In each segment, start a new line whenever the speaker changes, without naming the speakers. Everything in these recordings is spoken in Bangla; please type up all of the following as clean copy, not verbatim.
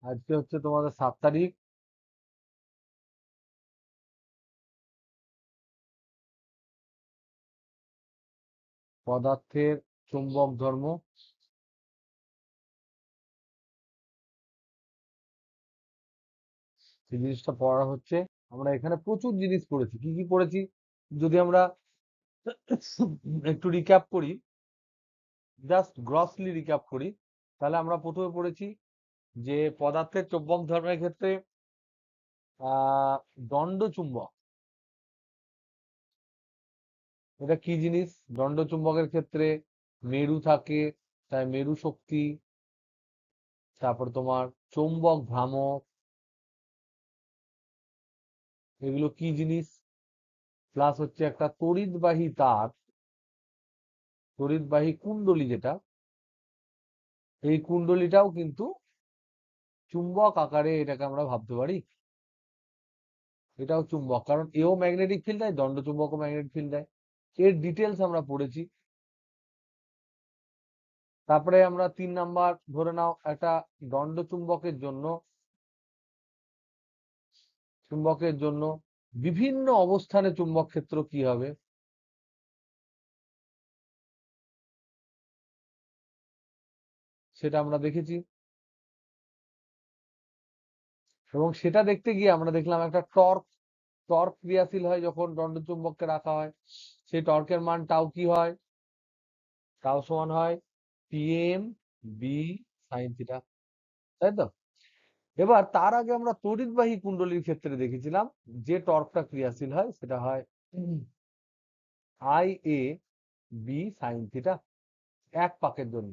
আজকে হচ্ছে তোমাদের 7 তারিখ। পদার্থের চুম্বক ধর্ম। এই জিনিসটা পড়া হচ্ছে। আমরা এখানে প্রচুর জিনিস পড়েছি। কি কি পড়েছি যদি আমরা একটু রিক্যাপ করি, জাস্ট গ্রসলি রিক্যাপ করি, তাহলে আমরা প্রথমে পড়েছি যে পদার্থের চুম্বক ধর্মের ক্ষেত্রে আহ দণ্ড চুম্বক এটা কি জিনিস। দণ্ড চুম্বকের ক্ষেত্রে মেরু থাকে, তাই মেরু শক্তি। তারপর তোমার চৌম্বক ভ্রামক, এগুলো কি জিনিস। প্লাস হচ্ছে একটা তড়িৎবাহী তার, তড়িৎবাহী কুণ্ডলী যেটা, এই কুণ্ডলীটাও কিন্তু চুম্বক আকারে এটাকে আমরা ভাবতে পারি। এটাও চুম্বক, কারণ এও ম্যাগনেটিক ফিল্ড দেয়, দণ্ড চুম্বকও ম্যাগনেটিক ফিল্ড দেয়। এর ডিটেলস আমরা পড়েছি। তারপরে আমরা 3 নাম্বার ধরে নাও একটা দণ্ড চুম্বকের জন্য বিভিন্ন অবস্থানে চুম্বক ক্ষেত্র কি হবে সেটা আমরা দেখেছি। এবং সেটা দেখতে গিয়ে আমরা দেখলাম একটা টর্ক, টর্ক ক্রিয়াশীল হয় যখন দণ্ড চুম্বককে রাখা হয়। সেই টর্কের মান টাও কি হয়, টাও সমান হয় পিএম বি সাইন থিটা, তাই তো। এবার তার আগে আমরা তড়িৎবাহী কুণ্ডলীর ক্ষেত্রে দেখেছিলাম যে টর্কটা ক্রিয়াশীল হয় সেটা হয় I A B sine theta, এক পাকের জন্য।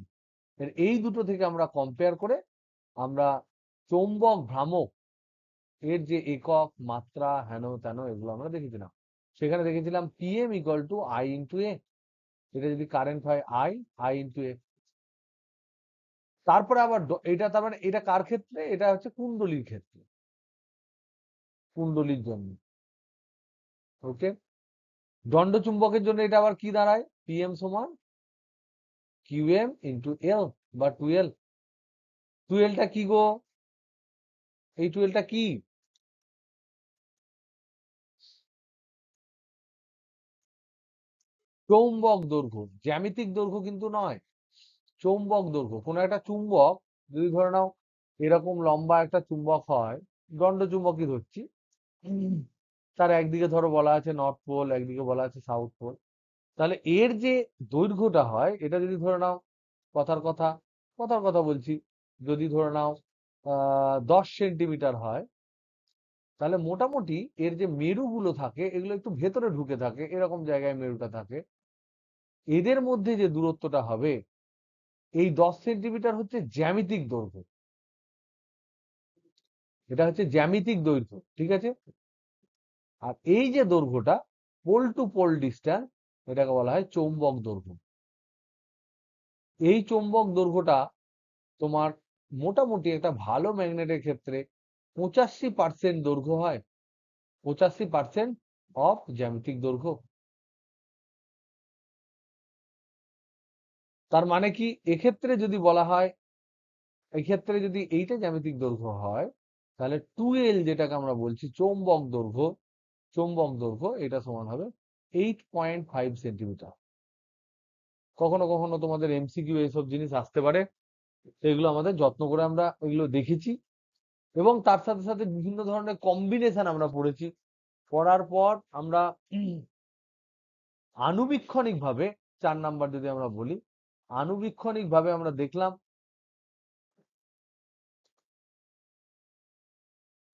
এই দুটো থেকে আমরা কম্পেয়ার করে আমরা চৌম্বক ভ্রামক এর যে একক মাত্রা হেন তেন এগুলো আমরা দেখেছিলাম। সেখানে দেখেছিলাম PM equal to I into A, এটা যদি কারেন্ট হয় আই, আই ইন্টু এ। তারপরে আবার এটা তার মানে এটা কার ক্ষেত্রে, এটা হচ্ছে কুণ্ডলীর ক্ষেত্রে, কুণ্ডলীর জন্য। ওকে, দণ্ড চুম্বকের জন্য এটা আবার কি দাঁড়ায়, পিএম সমান কিউএম ইন্টু এল বা টুয়েল। টুয়েলটা কি গো, এই টুয়েলটা কি, চৌম্বক দৈর্ঘ্য, জ্যামিতিক দৈর্ঘ্য কিন্তু নয়, চৌম্বক দৈর্ঘ্য। কোন একটা চুম্বক যদি ধরে নাও এরকম লম্বা একটা চুম্বক হয়, দণ্ড চুম্বকই ধরছি, তার একদিকে ধরো বলা আছে নর্থ পোল, একদিকে বলা আছে সাউথ পোল, তাহলে এর যে দৈর্ঘ্যটা হয় এটা যদি ধরে নাও, কথার কথা কথার কথা বলছি, যদি ধরে নাও 10 সেন্টিমিটার হয়, তাহলে মোটামুটি এর যে মেরুগুলো থাকে এগুলো একটু ভেতরে ঢুকে থাকে, এরকম জায়গায় মেরুটা থাকে। এদের মধ্যে যে দূরত্বটা হবে, এই 10 সেন্টিমিটার হচ্ছে জ্যামিতিক দৈর্ঘ্য, এটা হচ্ছে জ্যামিতিক দৈর্ঘ্য, ঠিক আছে। আর এই যে দৈর্ঘ্যটা, পোল টু পোল ডিস্টেন্স, এটাকে বলা হয় চৌম্বক দৈর্ঘ্য। এই চৌম্বক দৈর্ঘ্যটা তোমার মোটামুটি একটা ভালো ম্যাগনেটের ক্ষেত্রে 85% দৈর্ঘ্য হয়, 85% অফ জ্যামিতিক দৈর্ঘ্য। তার মানে কি, এক্ষেত্রে যদি বলা হয়, এক্ষেত্রে যদি এইটা জ্যামিতিক দৈর্ঘ্য হয়, তাহলে 2L যেটাকে আমরা বলছি চৌম্বক দৈর্ঘ্য, চৌম্বক দৈর্ঘ্য এটা সমান হবে 8.5 সেন্টিমিটার। কখনো কখনো তোমাদের এমসিকিউ এইসব জিনিস আসতে পারে, এগুলো আমাদের যত্ন করে আমরা এগুলো দেখেছি। এবং তার সাথে সাথে বিভিন্ন ধরনের কম্বিনেশন আমরা পড়েছি। পড়ার পর আমরা আনুবীক্ষণিক ভাবে, 4 নাম্বার যদি আমরা বলি, আনুবীক্ষণিক ভাবে আমরা দেখলাম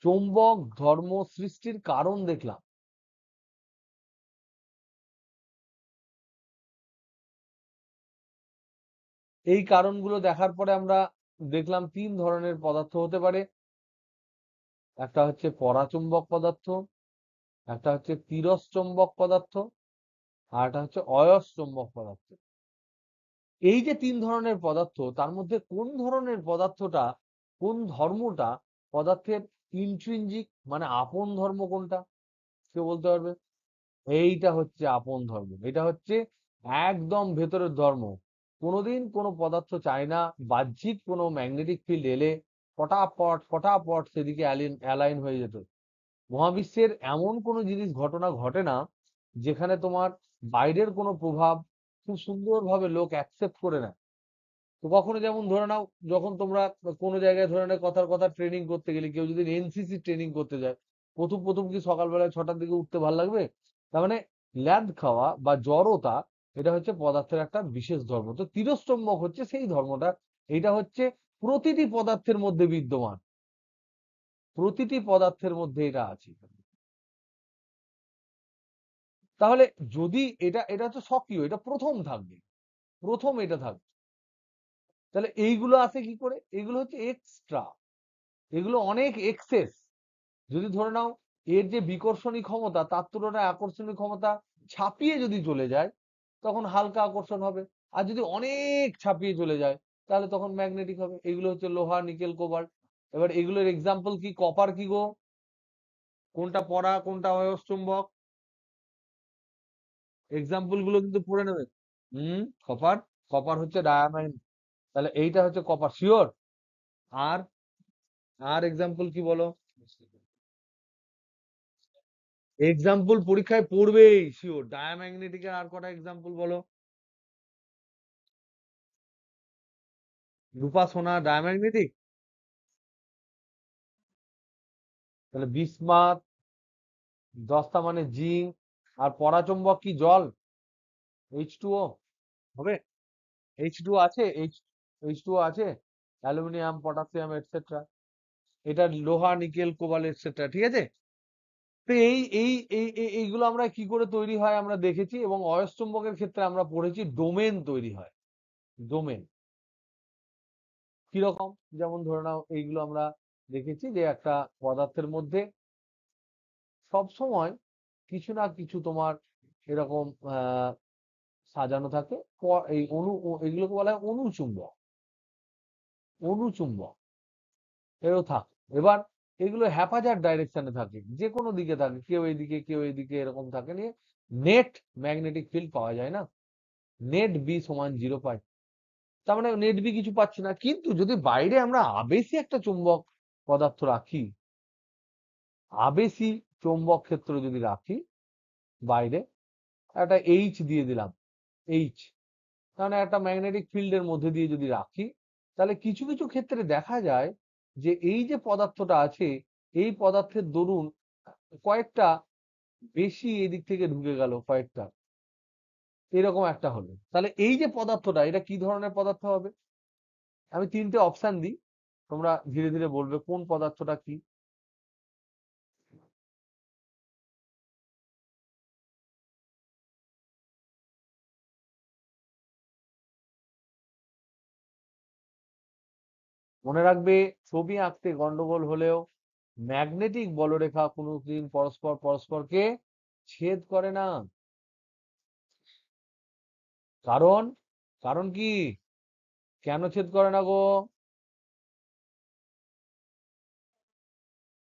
চৌম্বক ধর্ম সৃষ্টির কারণ দেখলাম। এই কারণগুলো দেখার পরে আমরা দেখলাম 3 ধরনের পদার্থ হতে পারে। একটা হচ্ছে পরাচুম্বক পদার্থ, একটা হচ্ছে তিরশ্চম্বক পদার্থ, আর একটা হচ্ছে অয়স্চম্বক পদার্থ। এই যে 3 ধরনের পদার্থ, তার মধ্যে কোন ধরনের পদার্থটা, কোন ধর্মটা পদার্থের ইন্ট্রিনজিক মানে আপন ধর্ম কোনটা, কেউ বলতে পারবে? এইটা হচ্ছে আপন ধর্ম, এটা হচ্ছে একদম ভেতরের ধর্ম। কোনোদিন কোনো পদার্থ চায় না বাহ্যিক কোনো ম্যাগনেটিক ফিল্ড এলে ফটাফট ফটাফট সেদিকে অ্যালাইন হয়ে যেত। মহাবিশ্বের এমন কোনো ঘটনা ঘটে না যেখানে তোমার বাইরের কোনো প্রভাব খুব সুন্দরভাবে লোক অ্যাকসেপ্ট করে নেয়। তো কখনো যেমন ধরে নাও, যখন তোমরা কোনো জায়গায় ধরে নাও কথার কথা ট্রেনিং করতে গেলে, কেউ যদি এনসিসি ট্রেনিং করতে যায়, প্রথম প্রথম কি সকালবেলায় 6টার দিকে উঠতে ভালো লাগবে? তার মানে ল্যাদ খাওয়া বা জড়তা, এটা হচ্ছে পদার্থের একটা বিশেষ ধর্ম। তো তিরস্তম্ভক হচ্ছে সেই ধর্মটা। এটা হচ্ছে প্রতিটি পদার্থের মধ্যে বিদ্যমান, প্রতিটি পদার্থের মধ্যে এটা আছে। তাহলে যদি এটা এটা হচ্ছে স্বকীয়, এটা প্রথম থাকবে, প্রথম এটা থাকবে। তাহলে এইগুলো আছে কি করে? এগুলো হচ্ছে এক্সট্রা, এগুলো অনেক এক্সেস। যদি ধরে নাও এর যে বিকর্ষণী ক্ষমতা তার তুলনায় আকর্ষণী ক্ষমতা ছাপিয়ে যদি চলে যায়, তখন হালকা আকর্ষণ হবে। আর যদি অনেক ছাপিয়ে চলে যায়, তাহলে তখন ম্যাগনেটিক হবে। এগুলো হচ্ছে লোহা, নিকেল, কোবাল্ট। এবার এগুলোর এক্সাম্পল কি? কপার কি গো? কোনটা পড়া, কোনটা অয়স্চুম্বক? এক্সাম্পল গুলো কিন্তু পড়ে নেবে। কপার। কপার হচ্ছে ডায়াম্যাগনেট। তাহলে এইটা হচ্ছে কপার, শিওর? আর আর এক্সাম্পল কি বলো? এক্সাম্পল পরীক্ষায় পড়বেই শিওর। ডায়াম্যাগনেটিকের আর কটা এক্সাম্পল বলো? রূপা, সোনা, ডায়াম্যাগনেটিক। তাহলে বিসমাথ, দস্তা মানে জিঙ্ক। আর পরাচুম্বক কি? জল, H2O হবে? H2O আছে, H2O আছে, অ্যালুমিনিয়াম, পটাশিয়াম, এটসেট্রা। এটা লোহা, নিকেল, কোবাল, এটসেট্রা। ঠিক আছে? তো এই এই এই এই- এইগুলো আমরা কি করে তৈরি হয় আমরা দেখেছি, এবং অয়স্চুম্বকের ক্ষেত্রে আমরা পড়েছি ডোমেন তৈরি হয়। ডোমেন কিরকম? যেমন ধরে নাও, এইগুলো আমরা দেখেছি যে একটা পদার্থের মধ্যে সব সময় কিছু না কিছু তোমার এরকম সাজানো থাকে। এই এগুলোকে বলা হয় অনুচুম্বক। অনুচুম্বক এও থাকে। এবার এগুলো হ্যাপাজার ডাইরেকশনে থাকে, যে কোনো দিকে থাকে, কেউ এইদিকে কেউ এইদিকে, এরকম থাকে নিয়ে নেট ম্যাগনেটিক ফিল্ড পাওয়া যায় না। নেট বি সমান 0 পাই। তার মানে নেট বি কিছু পাচ্ছি না। কিন্তু যদি বাইরে আমরা আবেশী একটা চুম্বক পদার্থ রাখি, আবেশী চৌম্বক ক্ষেত্র যদি রাখি বাইরে, একটা এইচ দিয়ে দিলাম, এইচ, মানে একটা ম্যাগনেটিক ফিল্ডের মধ্যে দিয়ে যদি রাখি, তাহলে কিছু কিছু ক্ষেত্রে দেখা যায় যে এই যে পদার্থটা আছে, এই পদার্থের দরুন কয়েকটা বেশি এদিক থেকে ঢুকে গেল, কয়েকটা এরকম একটা হলো। তাহলে এই যে পদার্থটা, এটা কি ধরনের পদার্থ হবে? আমি তিনটে অপশন দিই, তোমরা ধীরে ধীরে বলবে কোন পদার্থটা কি। মনে রাখবে, ছবি আঁকতে গন্ডগোল হলেও ম্যাগনেটিক বলরেখা কোনোদিন পরস্পর পরস্পরকে ছেদ করে না। কারণ, কারণ কি? কেন ছেদ করে না গো?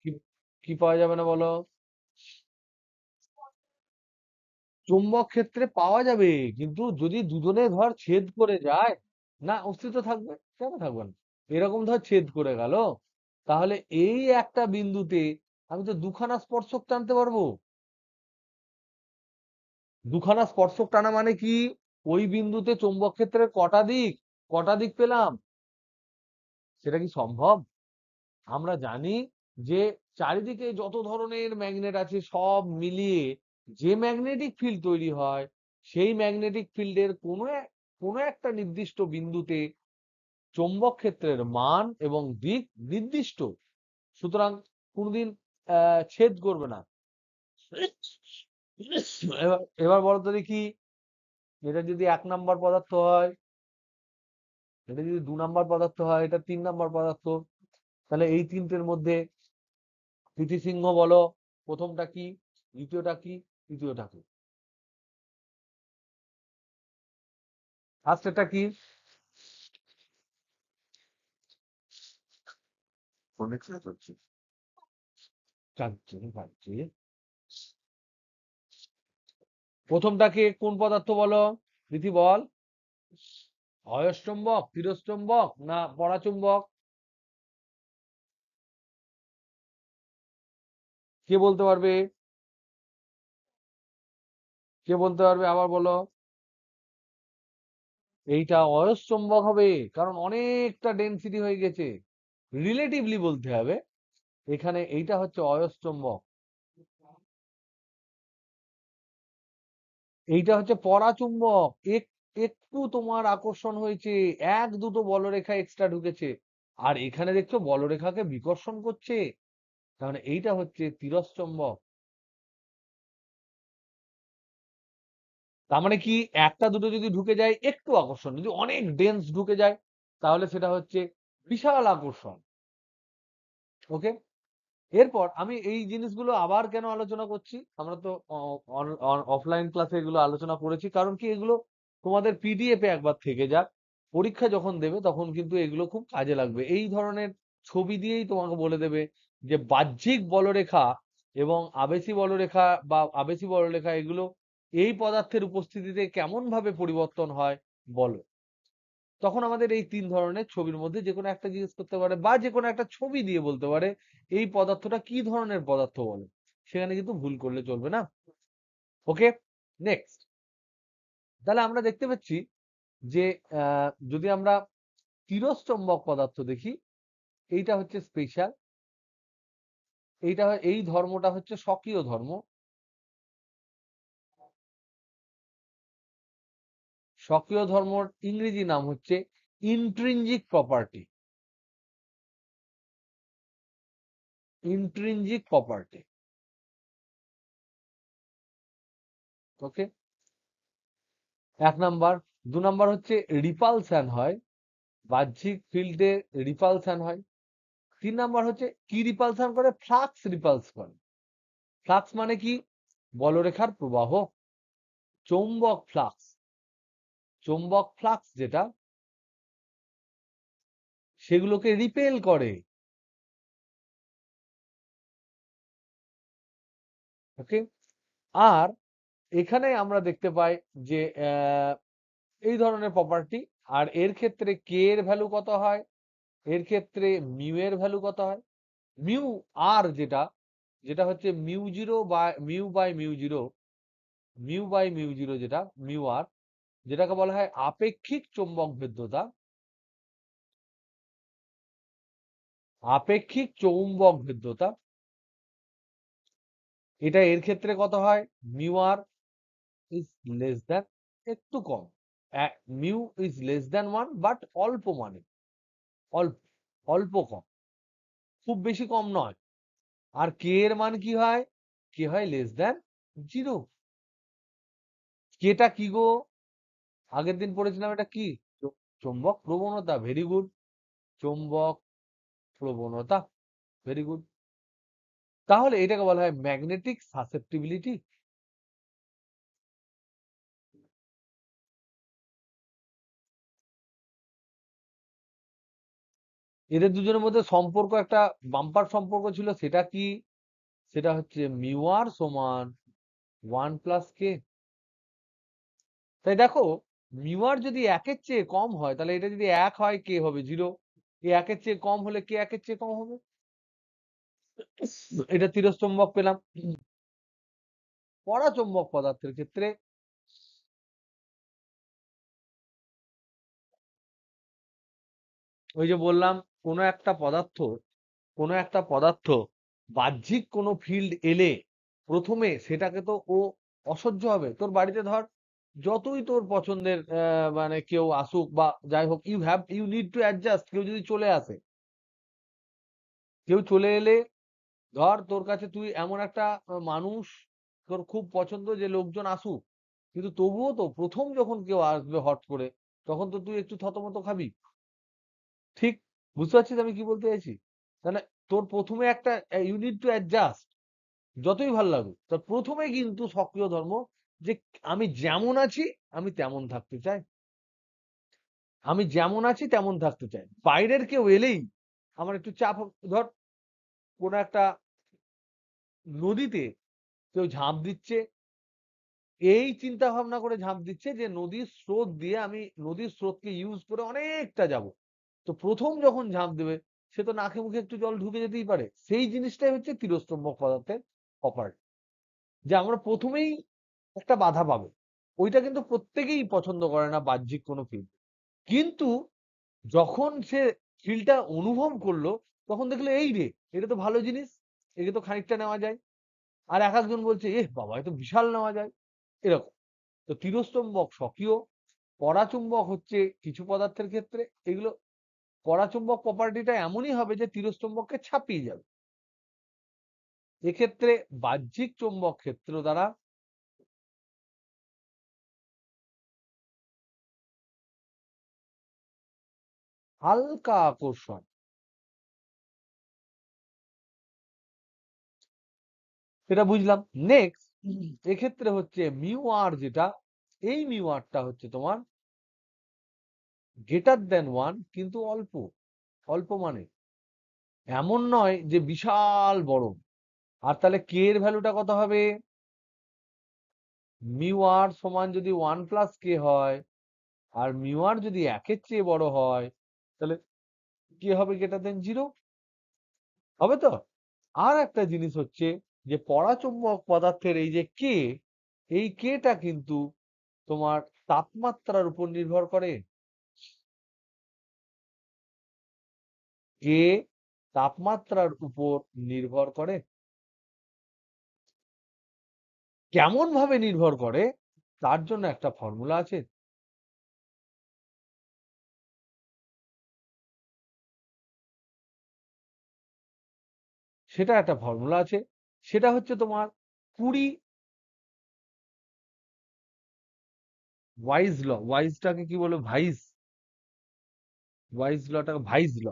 কি কি পাওয়া যাবে না বলো? চুম্বক ক্ষেত্রে পাওয়া যাবে, কিন্তু যদি দুজনে ধর ছেদ করে যায়, না অস্তিত্ব থাকবে? কেন থাকবে না? এরকম ধর ছেদ করে গেল, তাহলে এই একটা বিন্দুতে আমি তো দুখানা স্পর্শক টানতে পারবো। দুখানা স্পর্শক টানা মানে কি? ওই বিন্দুতে চৌম্বক ক্ষেত্রের কটা দিক, কটা দিক পেলাম? সেটা কি সম্ভব? আমরা জানি যে চারিদিকে যত ধরনের ম্যাগনেট আছে সব মিলিয়ে যে ম্যাগনেটিক ফিল্ড তৈরি হয়, সেই ম্যাগনেটিক ফিল্ডের কোনো একটা নির্দিষ্ট বিন্দুতে চৌম্বক ক্ষেত্রের মান এবং দিক নির্দিষ্ট। সুতরাং কোনদিন ছেদ করবে না। এবার এবার বলো তো দেখি, এটা যদি 1 নাম্বার পদার্থ হয়, এটা যদি 2 নাম্বার পদার্থ হয়, এটা 3 নাম্বার পদার্থ, তাহলে এই তিনটের মধ্যে প্রীতিসিংহ বলো, প্রথমটা কি, দ্বিতীয়টা কি, তৃতীয়টা কি? ফার্স্ট এটা কি? প্রথমটাকে কোন পদার্থ বলো? প্রীতি বল। অয়স্চুম্বক, চিরস্চুম্বক, না পরাচুম্বক? কে বলতে পারবে? কে বলতে পারবে আবার বলো? এইটা অয়স্চম্বক হবে, কারণ অনেকটা ডেনসিটি হয়ে গেছে। রিলেটিভলি বলতে হবে, এখানে এইটা হচ্ছে অয়স্চম্বক। এইটা হচ্ছে পরাচুম্বক। একটু তোমার আকর্ষণ হয়েছে, এক দুটো বলরেখা এক্সট্রা ঢুকেছে, আর এখানে দেখছো বলরেখাকে বিকর্ষণ করছে, তাহলে এইটা হচ্ছে তিরস্চম্বক। তার মানে কি, একটা দুটো যদি ঢুকে যায় একটু আকর্ষণ, যদি অনেক ডেন্স ঢুকে যায় তাহলে সেটা হচ্ছে বিশাল আকর্ষণ। ওকে, এরপর আমি এই জিনিসগুলো আবার কেন আলোচনা করছি, আমরা তো অফলাইন ক্লাসে এগুলো আলোচনা করেছি, কারণ কি এগুলো তোমাদের পিডিএফ এ একবার থেকে যাক, পরীক্ষা যখন দেবে তখন কিন্তু এগুলো খুব কাজে লাগবে। এই ধরনের ছবি দিয়েই তোমাকে বলে দেবে যে বাহ্যিক বলরেখা এবং আবেশী বলরেখা বা আবেশী বলরেখা এগুলো এই পদার্থের উপস্থিতিতে কেমন ভাবে পরিবর্তন হয় বলো। তখন আমাদের এই তিন ধরনের ছবির মধ্যে যে কোনো একটা জিজ্ঞেস করতে পারে, বা যে কোনো একটা ছবি দিয়ে বলতে পারে এই পদার্থটা কি ধরনের পদার্থ বলে, সেখানে কিন্তু ভুল করলে চলবে না। ওকে, নেক্সট। তাহলে আমরা দেখতে পাচ্ছি যে যদি আমরা তিরস্চম্বক পদার্থ দেখি, এইটা হচ্ছে স্পেশাল, এই ধর্মটা হচ্ছে স্বকীয় ধর্ম। স্বকীয় ধর্মর ইংরেজি নাম হচ্ছে intrinsic property. Intrinsic property. Okay, এক নাম্বার। দু নাম্বার হচ্ছে রিপালশন হয়, বাহ্যিক ফিল্ডে রিপালশন হয়। তিন নাম্বার হচ্ছে কি রিপালশন করে, ফ্লাক্স রিপালস করে। ফ্লাক্স মানে কি, বলরেখার প্রবাহ। চৌম্বক ফ্লাক্স, চৌম্বক ফ্লাক্স যেটা, সেগুলোকে রিপেল করে। ওকে, আর এখানে আমরা দেখতে পাই যে এই ধরনের প্রপার্টি, আর এর ক্ষেত্রে কে এর ভ্যালু কত হয়, এর ক্ষেত্রে মিউ এর ভ্যালু কত হয়। মিউ আর যেটা, যেটা হচ্ছে মিউ জিরো বা মিউ জিরো যেটা মিউ আর, যেটাকে বলা হয় আপেক্ষিক চৌম্বক ভেদ্যতা। আপেক্ষিক চৌম্বক ভেদ্যতা, এটা এর ক্ষেত্রে কত হয়, mu r is less than, একটু কম। Mu is less than one, but অল্প, মানে অল্প, অল্প কম, খুব বেশি কম নয়। আর কে এর মান কি হয়, কে হয় লেস দ্যান জিরো। কেটা কি গো, আগের দিন পড়েছিলাম, এটা কি, চৌম্বক প্রবণতা। ভেরি গুড, চৌম্বক প্রবণতা, ভেরি গুড। তাহলে এটাকে বলা হয় ম্যাগনেটিক সাসেপ্টিবিলিটি। এদের দুজনের মধ্যে সম্পর্ক একটা বাম্পার সম্পর্ক ছিল, সেটা কি, সেটা হচ্ছে মিউ আর সমান 1 + কে। তাই দেখো, মিউ আর যদি একের চেয়ে কম হয় তাহলে এটা যদি 1 হয় কে হবে 0, এই একের চেয়ে কম হলে কে একের চেয়ে কম হবে। এটা তিরস্চম্বক পেলাম। পরাচুম্বক পদার্থের ক্ষেত্রে ওই যে বললাম, কোনো একটা পদার্থ, কোনো একটা পদার্থ বাহ্যিক কোনো ফিল্ড এলে প্রথমে সেটাকে তো ও অসহ্য হবে। তোর বাড়িতে ধর যতই তোর পছন্দের মানে কেউ আসুক বা যাই হোক, ইউ নিড টু অ্যাডজাস্ট। কেউ যদি চলে আসে, কেউ চলে এলে, ধর তোর কাছে তুই এমন একটা মানুষ, তোর খুব পছন্দ যে লোকজন আসুক, কিন্তু তবুও তো প্রথম যখন কেউ আসবে হট করে, তখন তো তুই একটু থতমত খাবি। ঠিক, বুঝতে পারছিস আমি কি বলতে চাইছি? তাহলে তোর প্রথমে একটা ইউ নিড টু অ্যাডজাস্ট, যতই ভালো লাগুক তোর প্রথমে কিন্তু সক্রিয় ধর্ম, যে আমি যেমন আছি আমি তেমন থাকতে চাই, আমি যেমন আছি তেমন থাকতে চাই। বাইরের কেউ এলেই আমার একটু চাপ ধর কোন একটা নদীতে কেউ ঝাঁপ দিচ্ছে, এই চিন্তা ভাবনা করে ঝাঁপ দিচ্ছে যে নদীর স্রোত দিয়ে আমি নদীর স্রোতকে ইউজ করে অনেকটা যাব। তো প্রথম যখন ঝাঁপ দেবে, সে তো নাকে মুখে একটু জল ঢুকে যেতেই পারে। সেই জিনিসটাই হচ্ছে তিরস্চম্বক পদার্থের প্রপার্টি, যে আমরা প্রথমেই একটা বাধা পাবো। ওইটা কিন্তু প্রত্যেকেই পছন্দ করে না বাহ্যিক কোনো ফিল। কিন্তু যখন সে ফিলটা অনুভব করলো, তখন দেখলো এই রে, এটা তো ভালো জিনিস, একে তো খানিকটা নেওয়া যায়। আর এক একজন বলছে এ বাবা, এ তো বিশাল নেওয়া যায়, এরকম। তো চিরস্তম্ভক স্বকীয়, পরাচুম্বক হচ্ছে কিছু পদার্থের ক্ষেত্রে এগুলো, পরাচুম্বক প্রপার্টিটা এমনই হবে যে চিরস্তম্ভককে ছাপিয়ে যাবে। এক্ষেত্রে বাহ্যিক চৌম্বক ক্ষেত্র দ্বারা হালকা আকর্ষণ, এটা বুঝলাম। নেক্সট, এক্ষেত্রে হচ্ছে মিউ আর, যেটা এই মিউ আরটা হচ্ছে তোমার গ্রেটার দেন 1, কিন্তু অল্প। অল্প মানে এমন নয় যে বিশাল বড়। আর তাহলে কে এর ভ্যালুটা কত হবে? মিউ আর সমান যদি 1 প্লাস কে হয়, আর মিউ আর যদি 1-এর চেয়ে বড় হয়, তাহলে কে হবে গ্রেটার দেন 0, হবে তো? আর একটা জিনিস হচ্ছে যে পরাচুম্বক পদার্থের এই যে কে, এই কেটা কিন্তু তোমার তাপমাত্রার উপর নির্ভর করে। কে তাপমাত্রার উপর নির্ভর করে। কেমন ভাবে নির্ভর করে তার জন্য একটা ফর্মুলা আছে। সেটা একটা ফর্মুলা আছে, সেটা হচ্ছে তোমার 20 ওয়াইজ ল। ওয়াইজটাকে কি বলে? ভাইস। ওয়াইজ লটাকে ভাইস ল,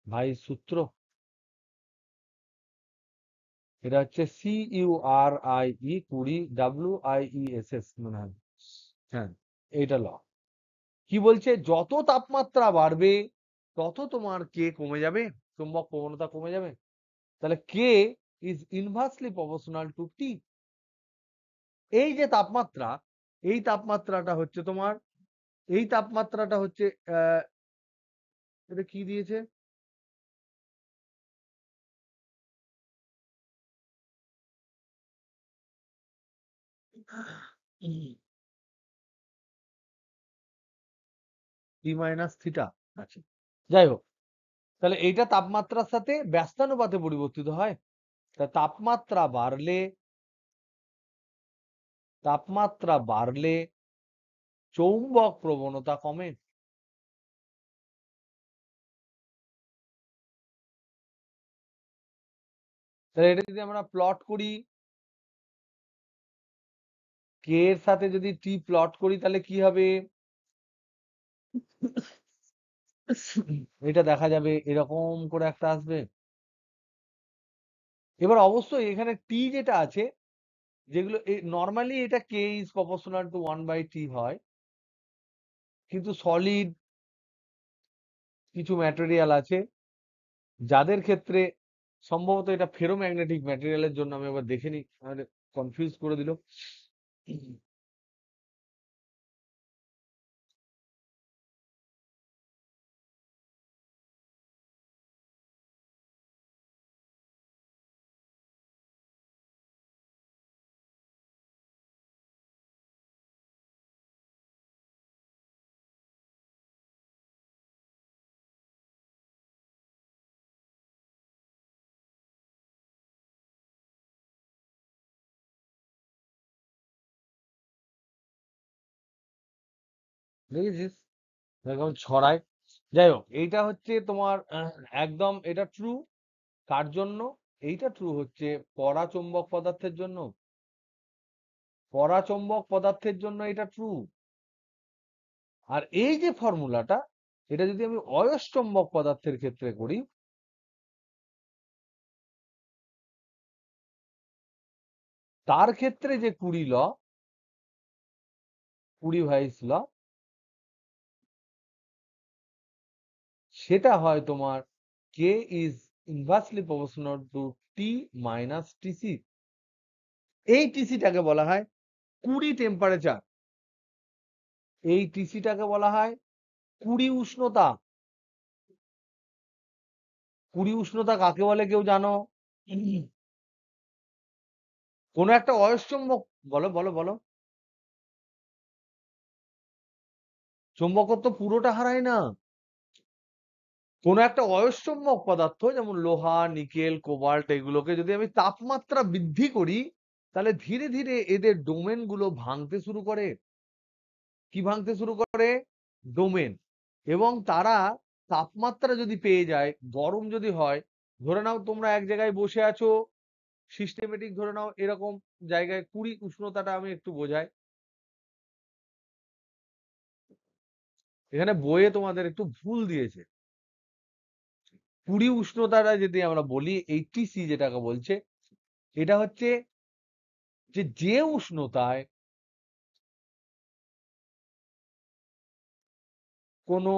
ভাইস সূত্র। এটা হচ্ছে CURIE 20 WIESS মনে হয়। হ্যাঁ, এইটা ল। কি বলছে? যত তাপমাত্রা বাড়বে তত তোমার কে কমে যাবে, চুম্বক প্রবণতা কমে যাবে। তাহলে কে ইজ ইনভার্সলি প্রপোর্শনাল টু টি। এই যে তাপমাত্রা, এই তাপমাত্রাটা হচ্ছে তোমার, এই তাপমাত্রাটা হচ্ছে এটা কি দিয়েছে? টি মাইনাস থিটা। আচ্ছা, যাই হোক, তাহলে এইটা তাপমাত্রার সাথে ব্যস্তানুপাতে পরিবর্তিত হয়। তা তাপমাত্রা বাড়লে চৌম্বক প্রবণতা কমে। তাহলে এটা যদি আমরা প্লট করি, কে এর সাথে যদি টি প্লট করি, তাহলে কি হবে? এটা দেখা যাবে এরকম করে একটা আসবে। এবার অবশ্যই এখানে টি যেটা আছে, যেগুলো নর্মালি এটা K is proportional to 1/t হয়, কিন্তু সলিড কিছু ম্যাটেরিয়াল আছে যাদের ক্ষেত্রে সম্ভবত এটা ফেরোম্যাগনেটিক ম্যাটেরিয়ালের জন্য, আমি আবার দেখে নিই, কনফিউজ করে দিল। দেখেছিস এরকম ছড়ায়। যাই হোক, এইটা হচ্ছে তোমার একদম এটা ট্রু। কার জন্য এইটা ট্রু? হচ্ছে পরাচুম্বক পদার্থের জন্য। পরাচুম্বক পদার্থের জন্য এটা ট্রু। আর এই যে ফর্মুলাটা, এটা যদি আমি অয়স্চম্বক পদার্থের ক্ষেত্রে করি, তার ক্ষেত্রে যে কুড়ি ভাইস ল, সেটা হয় তোমার k is inversely proportional to T minus TC. এই টিসিটাকে বলা হয় কুড়ি টেম্পারেচার, এই টিসিটাকে বলা হয় কুড়ি উষ্ণতা। কুড়ি উষ্ণতা কাকে বলে কেউ জানো? কোনো একটা অয়স্চম্বক, বলো বলো বলো। চুম্বকত্ব পুরোটা হারায় না। কোনো একটা অয়স্চম্বক পদার্থ যেমন লোহা, নিকেল, কোবাল্ট, এগুলোকে যদি আমি তাপমাত্রা বৃদ্ধি করি, তাহলে ধীরে ধীরে এদের ডোমেন গুলো ভাঙতে শুরু করে। কি ভাঙতে শুরু করে? ডোমেন। এবং তারা তাপমাত্রা যদি পেয়ে যায়, গরম যদি হয়, ধরে নাও তোমরা এক জায়গায় বসে আছো, সিস্টেমেটিক ধরে নাও এরকম জায়গায়, কুড়ি উষ্ণতাটা আমি একটু বোঝাই, এখানে বইয়ে তোমাদের একটু ভুল দিয়েছে। কুড়ি উষ্ণতাটা যদি আমরা বলি 80 সি যেটাকে বলছে, এটা হচ্ছে যে উষ্ণতায় কোনো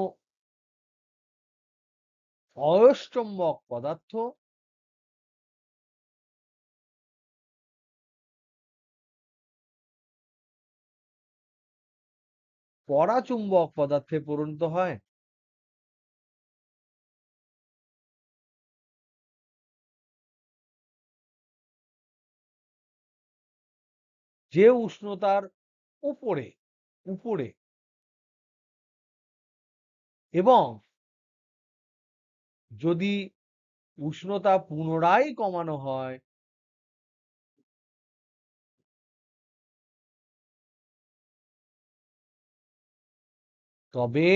অয়স্চম্বক পদার্থ পরাচুম্বক পদার্থে পরিণত হয়। যে উষ্ণতার উপরে উপরে এবং যদি উষ্ণতা পুনরায় কমানো হয়, তবে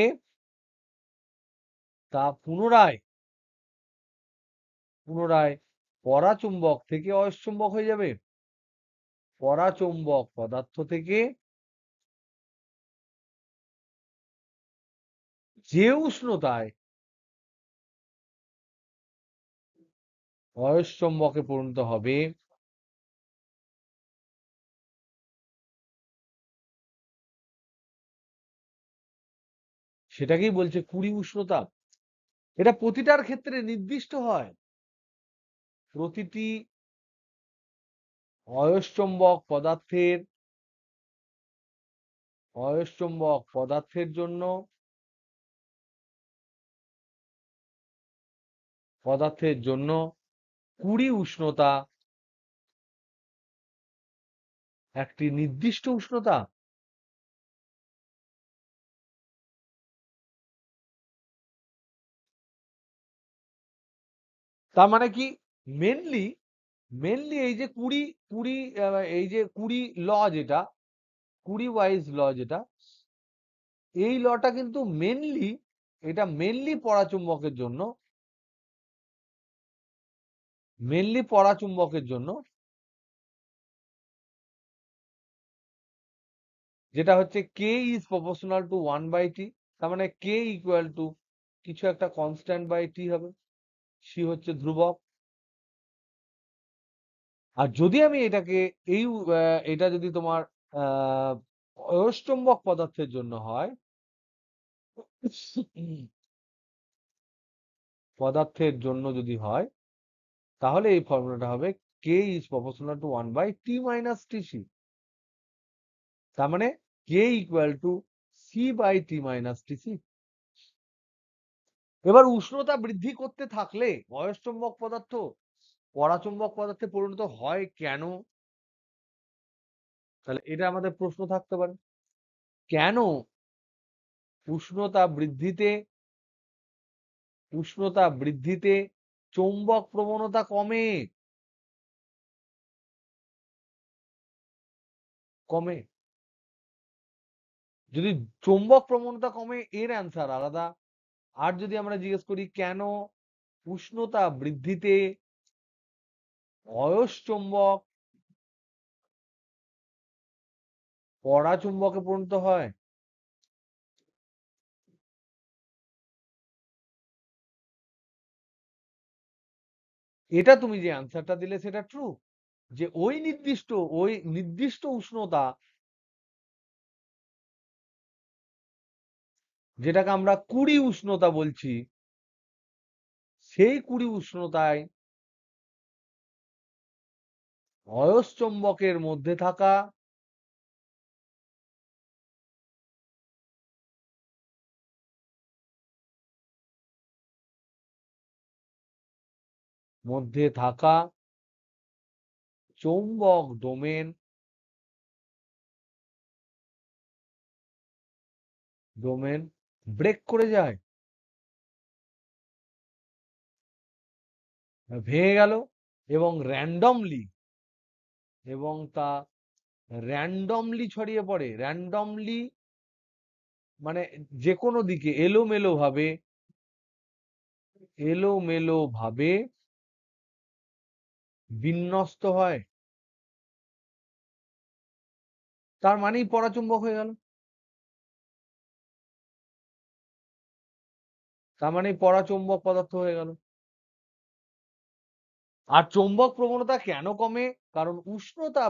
তা পুনরায় পুনরায় পরাচুম্বক থেকে অয়স্চুম্বক হয়ে যাবে। পরাচুম্বক পদার্থ থেকে যে উষ্ণতায় অয়স্চুম্বকে পরিণত হবে, সেটাকেই বলছে কুড়ি উষ্ণতা। এটা প্রতিটার ক্ষেত্রে নির্দিষ্ট হয়। প্রতিটি অয়স্চুম্বক পদার্থের জন্য কুড়ি উষ্ণতা একটি নির্দিষ্ট উষ্ণতা। তার মানে কি? মেনলি মেনলি এই যে কুড়ি কুড়ি এই যে কুড়ি ল, যেটা কুড়ি ওয়াইজ ল, যেটা এই লটা কিন্তু মেনলি, এটা মেনলি পরাচুম্বকের জন্য, যেটা হচ্ছে K is proportional to 1/t। তার মানে কে ইকুয়াল টু কিছু একটা কনস্ট্যান্ট বাই টি হবে, সি হচ্ছে ধ্রুবক। আর যদি আমি এটাকে এই এটা যদি তোমার অয়স্চুম্বক পদার্থের জন্য হয়, যদি হয়, তাহলে এই ফর্মুলাটা হবে K is proportional to 1/t-tc। তার মানে কে ইকুয়াল টু c/t-tc। এবার উষ্ণতা বৃদ্ধি করতে থাকলে অয়স্চুম্বক পদার্থ পরাচুম্বক পদার্থে পরিণত হয় কেন? তাহলে এটা আমাদের প্রশ্ন থাকতে পারে, কেন উষ্ণতা বৃদ্ধিতে চৌম্বক প্রবণতা কমে? কমে। যদি চৌম্বক প্রবণতা কমে, এর অ্যান্সার আলাদা। আর যদি আমরা জিজ্ঞেস করি কেন উষ্ণতা বৃদ্ধিতে অয়স্চুম্বক পরাচুম্বকে পরিণত হয়, এটা তুমি যে অ্যান্সারটা দিলে সেটা ট্রু, যে ওই নির্দিষ্ট উষ্ণতা, যেটাকে আমরা কুড়ি উষ্ণতা বলছি, সেই কুড়ি উষ্ণতায় অয়স্চুম্বকের মধ্যে থাকা মধ্যে থাকা চৌম্বক ডোমেন ব্রেক করে যায়, ভেঙে গেল এবং তা র্যান্ডমলি ছড়িয়ে পড়ে, র্যান্ডমলি মানে যে কোনো দিকে এলোমেলো ভাবে বিন্যস্ত হয়, তার মানেই পরাচুম্বক হয়ে গেল, তার মানে পরাচুম্বক পদার্থ হয়ে গেল। আর চৌম্বক প্রবণতা কেন কমে? কারণ উষ্ণতা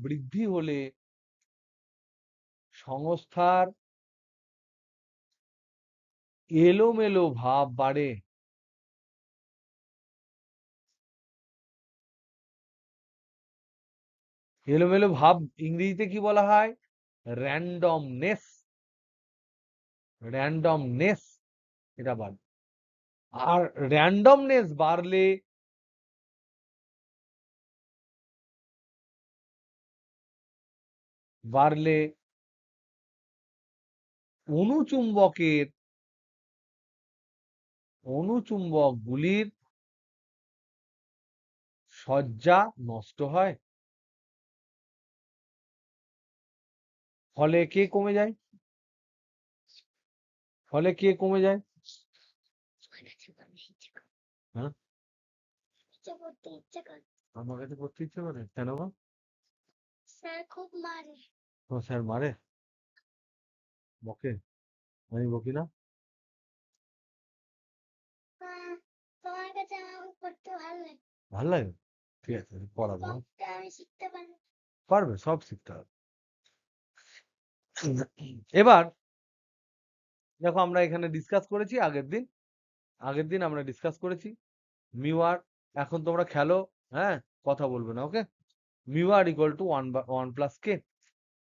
বৃদ্ধি হলে সংস্থার এলোমেলো ভাব বাড়ে। এলোমেলো ভাব ইংরেজিতে কি বলা হয়? র্যান্ডমনেস। র্যান্ডমনেস এটা বাড়ে। আর র্যান্ডমনেস বাড়লে অনুচুম্বকগুলির সজ্জা নষ্ট হয়, ফলে কে কমে যায়? হ্যাঁ, আমার কাছে পড়তে ইচ্ছে করে কেন গো? ও স্যার মারে, বকে, আমি বকি না? ভাল লাগে? ঠিক আছে, পড়াবো, পারবে, সব শিখতে হবে। এবার দেখো, আমরা এখানে ডিসকাস করেছি আগের দিন আমরা ডিসকাস করেছি মিউ আর। এখন তোমরা খেলো, হ্যাঁ, কথা বলবে না, okay? Mu r equal to 1+k।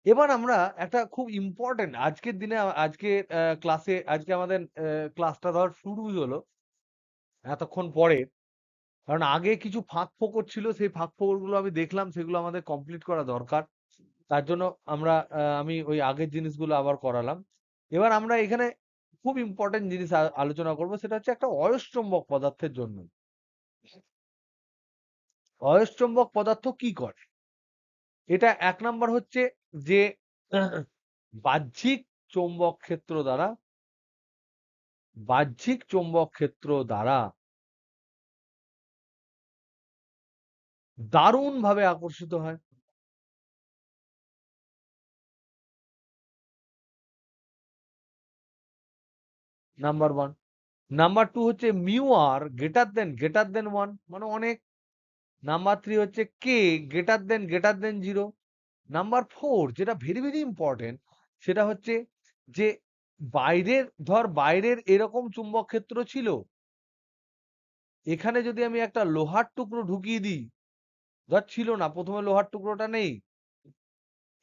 এবার আমরা একটা খুব ইম্পর্টেন্ট আজকের দিনে, আজকে আমাদের ক্লাসটা ধর শুরুই হলো এতক্ষণ পরে, কারণ আগে কিছু ফাঁক ফোকর ছিল, সেই ফাঁক ফোকর গুলো আমি দেখলাম, সেগুলো আমাদের কমপ্লিট করা দরকার। তার জন্য আমি ওই আগের জিনিসগুলো আবার করালাম। এবার আমরা এখানে খুব ইম্পর্টেন্ট জিনিস আলোচনা করব, সেটা হচ্ছে একটা অয়স্চম্বক পদার্থের জন্য। অয়স্চম্বক পদার্থ কি করে? এটা 1 নাম্বার হচ্ছে যে বাহ্যিক চৌম্বক ক্ষেত্র দ্বারা দারুণভাবে আকর্ষিত হয়। নাম্বার 1। নাম্বার 2 হচ্ছে মিউ আর গ্রেটার দেন 1, মানে অনেক। নাম্বার 3 হচ্ছে কে গ্রেটার দেন 0। নাম্বার 4 যেটা ভেরি ভেরি ইম্পর্টেন্ট, সেটা হচ্ছে যে বাইরের এরকম চুম্বক ক্ষেত্র ছিল, এখানে যদি আমি একটা লোহার টুকরো ঢুকিয়ে দিই, ধর ছিল না, প্রথমে লোহার টুকরোটা নেই,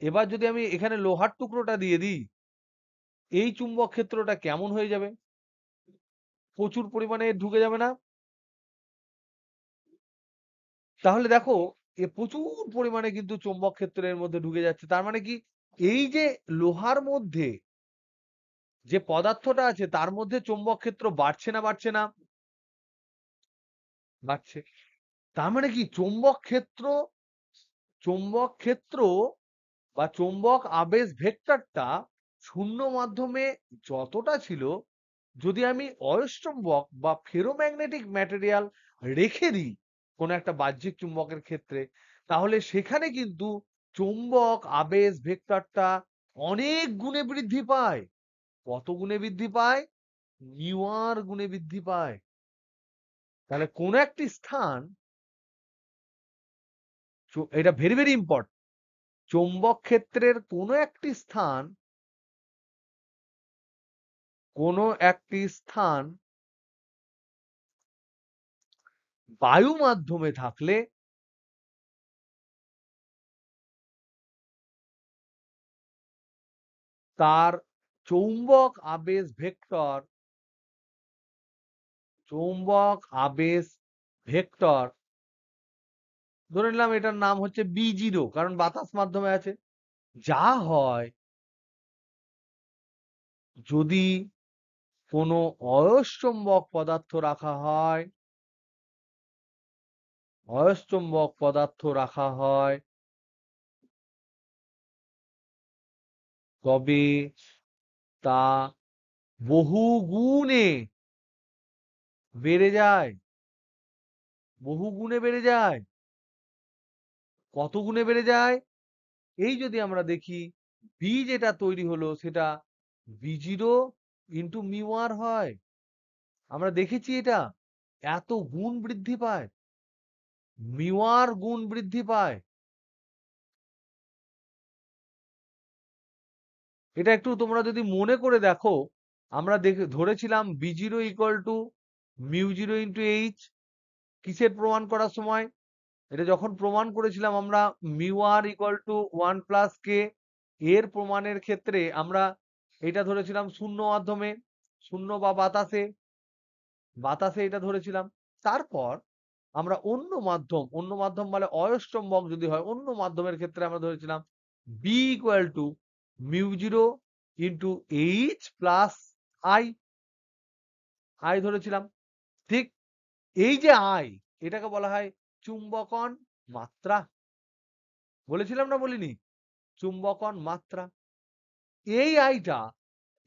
এবার যদি আমি এখানে লোহার টুকরোটা দিয়ে দিই, এই চুম্বক ক্ষেত্রটা কেমন হয়ে যাবে? প্রচুর পরিমাণে ঢুকে যাবে না? তাহলে দেখো, প্রচুর পরিমাণে কিন্তু চুম্বক ক্ষেত্রের মধ্যে ঢুকে যাচ্ছে। তার মানে কি, এই যে লোহার মধ্যে যে পদার্থটা আছে তার মধ্যে চুম্বক ক্ষেত্র বাড়ছে না? বাড়ছে। তার মানে কি, চৌম্বক ক্ষেত্র বা চৌম্বক আবেশ ভেক্টরটা শূন্য মাধ্যমে যতটা ছিল, যদি আমি অয়স্চম্বক বা ফেরোম্যাগনেটিক ম্যাটেরিয়াল রেখে দিই কোন একটা বাহ্যিক চুম্বকের ক্ষেত্রে, তাহলে সেখানে কিন্তু চৌম্বক আবেশ ভেক্টরটা অনেক গুণে বৃদ্ধি পায়। কত গুণে বৃদ্ধি পায়? নিউয়ার গুণে বৃদ্ধি পায়। তাহলে কোন একটি স্থান, এটা ভেরি ভেরি ইম্পর্টেন্ট, চৌম্বক ক্ষেত্রের কোনো একটি স্থান বায়ু মাধ্যমে থাকলে তার চৌম্বক আবেশ ভেক্টর চৌম্বক আবেশ ভেক্টর, ধরে নিলাম এটার নাম হচ্ছে B0, কারণ বাতাস মাধ্যমে আছে। যা হয় যদি কোনো অয়স্চুম্বক পদার্থ রাখা হয়, অয়স্চুম্বক পদার্থ রাখা হয়, তবে তা বহু গুণে বেড়ে যায়, বহু গুণে বেড়ে যায়। কত গুণে বেড়ে যায়? এই যদি আমরা দেখি, বি যেটা তৈরি হলো সেটা B0 ইন্টু মিউ আর হয়। আমরা দেখেছি এটা এত গুণ বৃদ্ধি পায়, মিউ আর গুণ বৃদ্ধি পায়। এটা একটু তোমরা যদি মনে করে দেখো, আমরা ধরেছিলাম B0 ইকুয়াল টু মিউ0 ইন্টু এইচ। কিসের প্রমাণ করার সময়? এটা যখন প্রমাণ করেছিলাম আমরা mu r equal to 1+k, এর প্রমাণের ক্ষেত্রে আমরা এটা ধরেছিলাম শূন্য মাধ্যমে, শূন্য বা বাতাসে, বাতাসে এটা ধরেছিলাম। তারপর আমরা অন্য মাধ্যম, অন্য মাধ্যম মানে অয়স্চুম্বক যদি হয়, অন্য মাধ্যমের ক্ষেত্রে আমরা ধরেছিলাম বি ইকুয়াল টু মিউ0 into H plus I, I ধরেছিলাম। ঠিক এই যে আই, এটাকে বলা হয় চুম্বকন মাত্রা। বলেছিলাম না বলিনি? চুম্বকন মাত্রা। এই আইটা,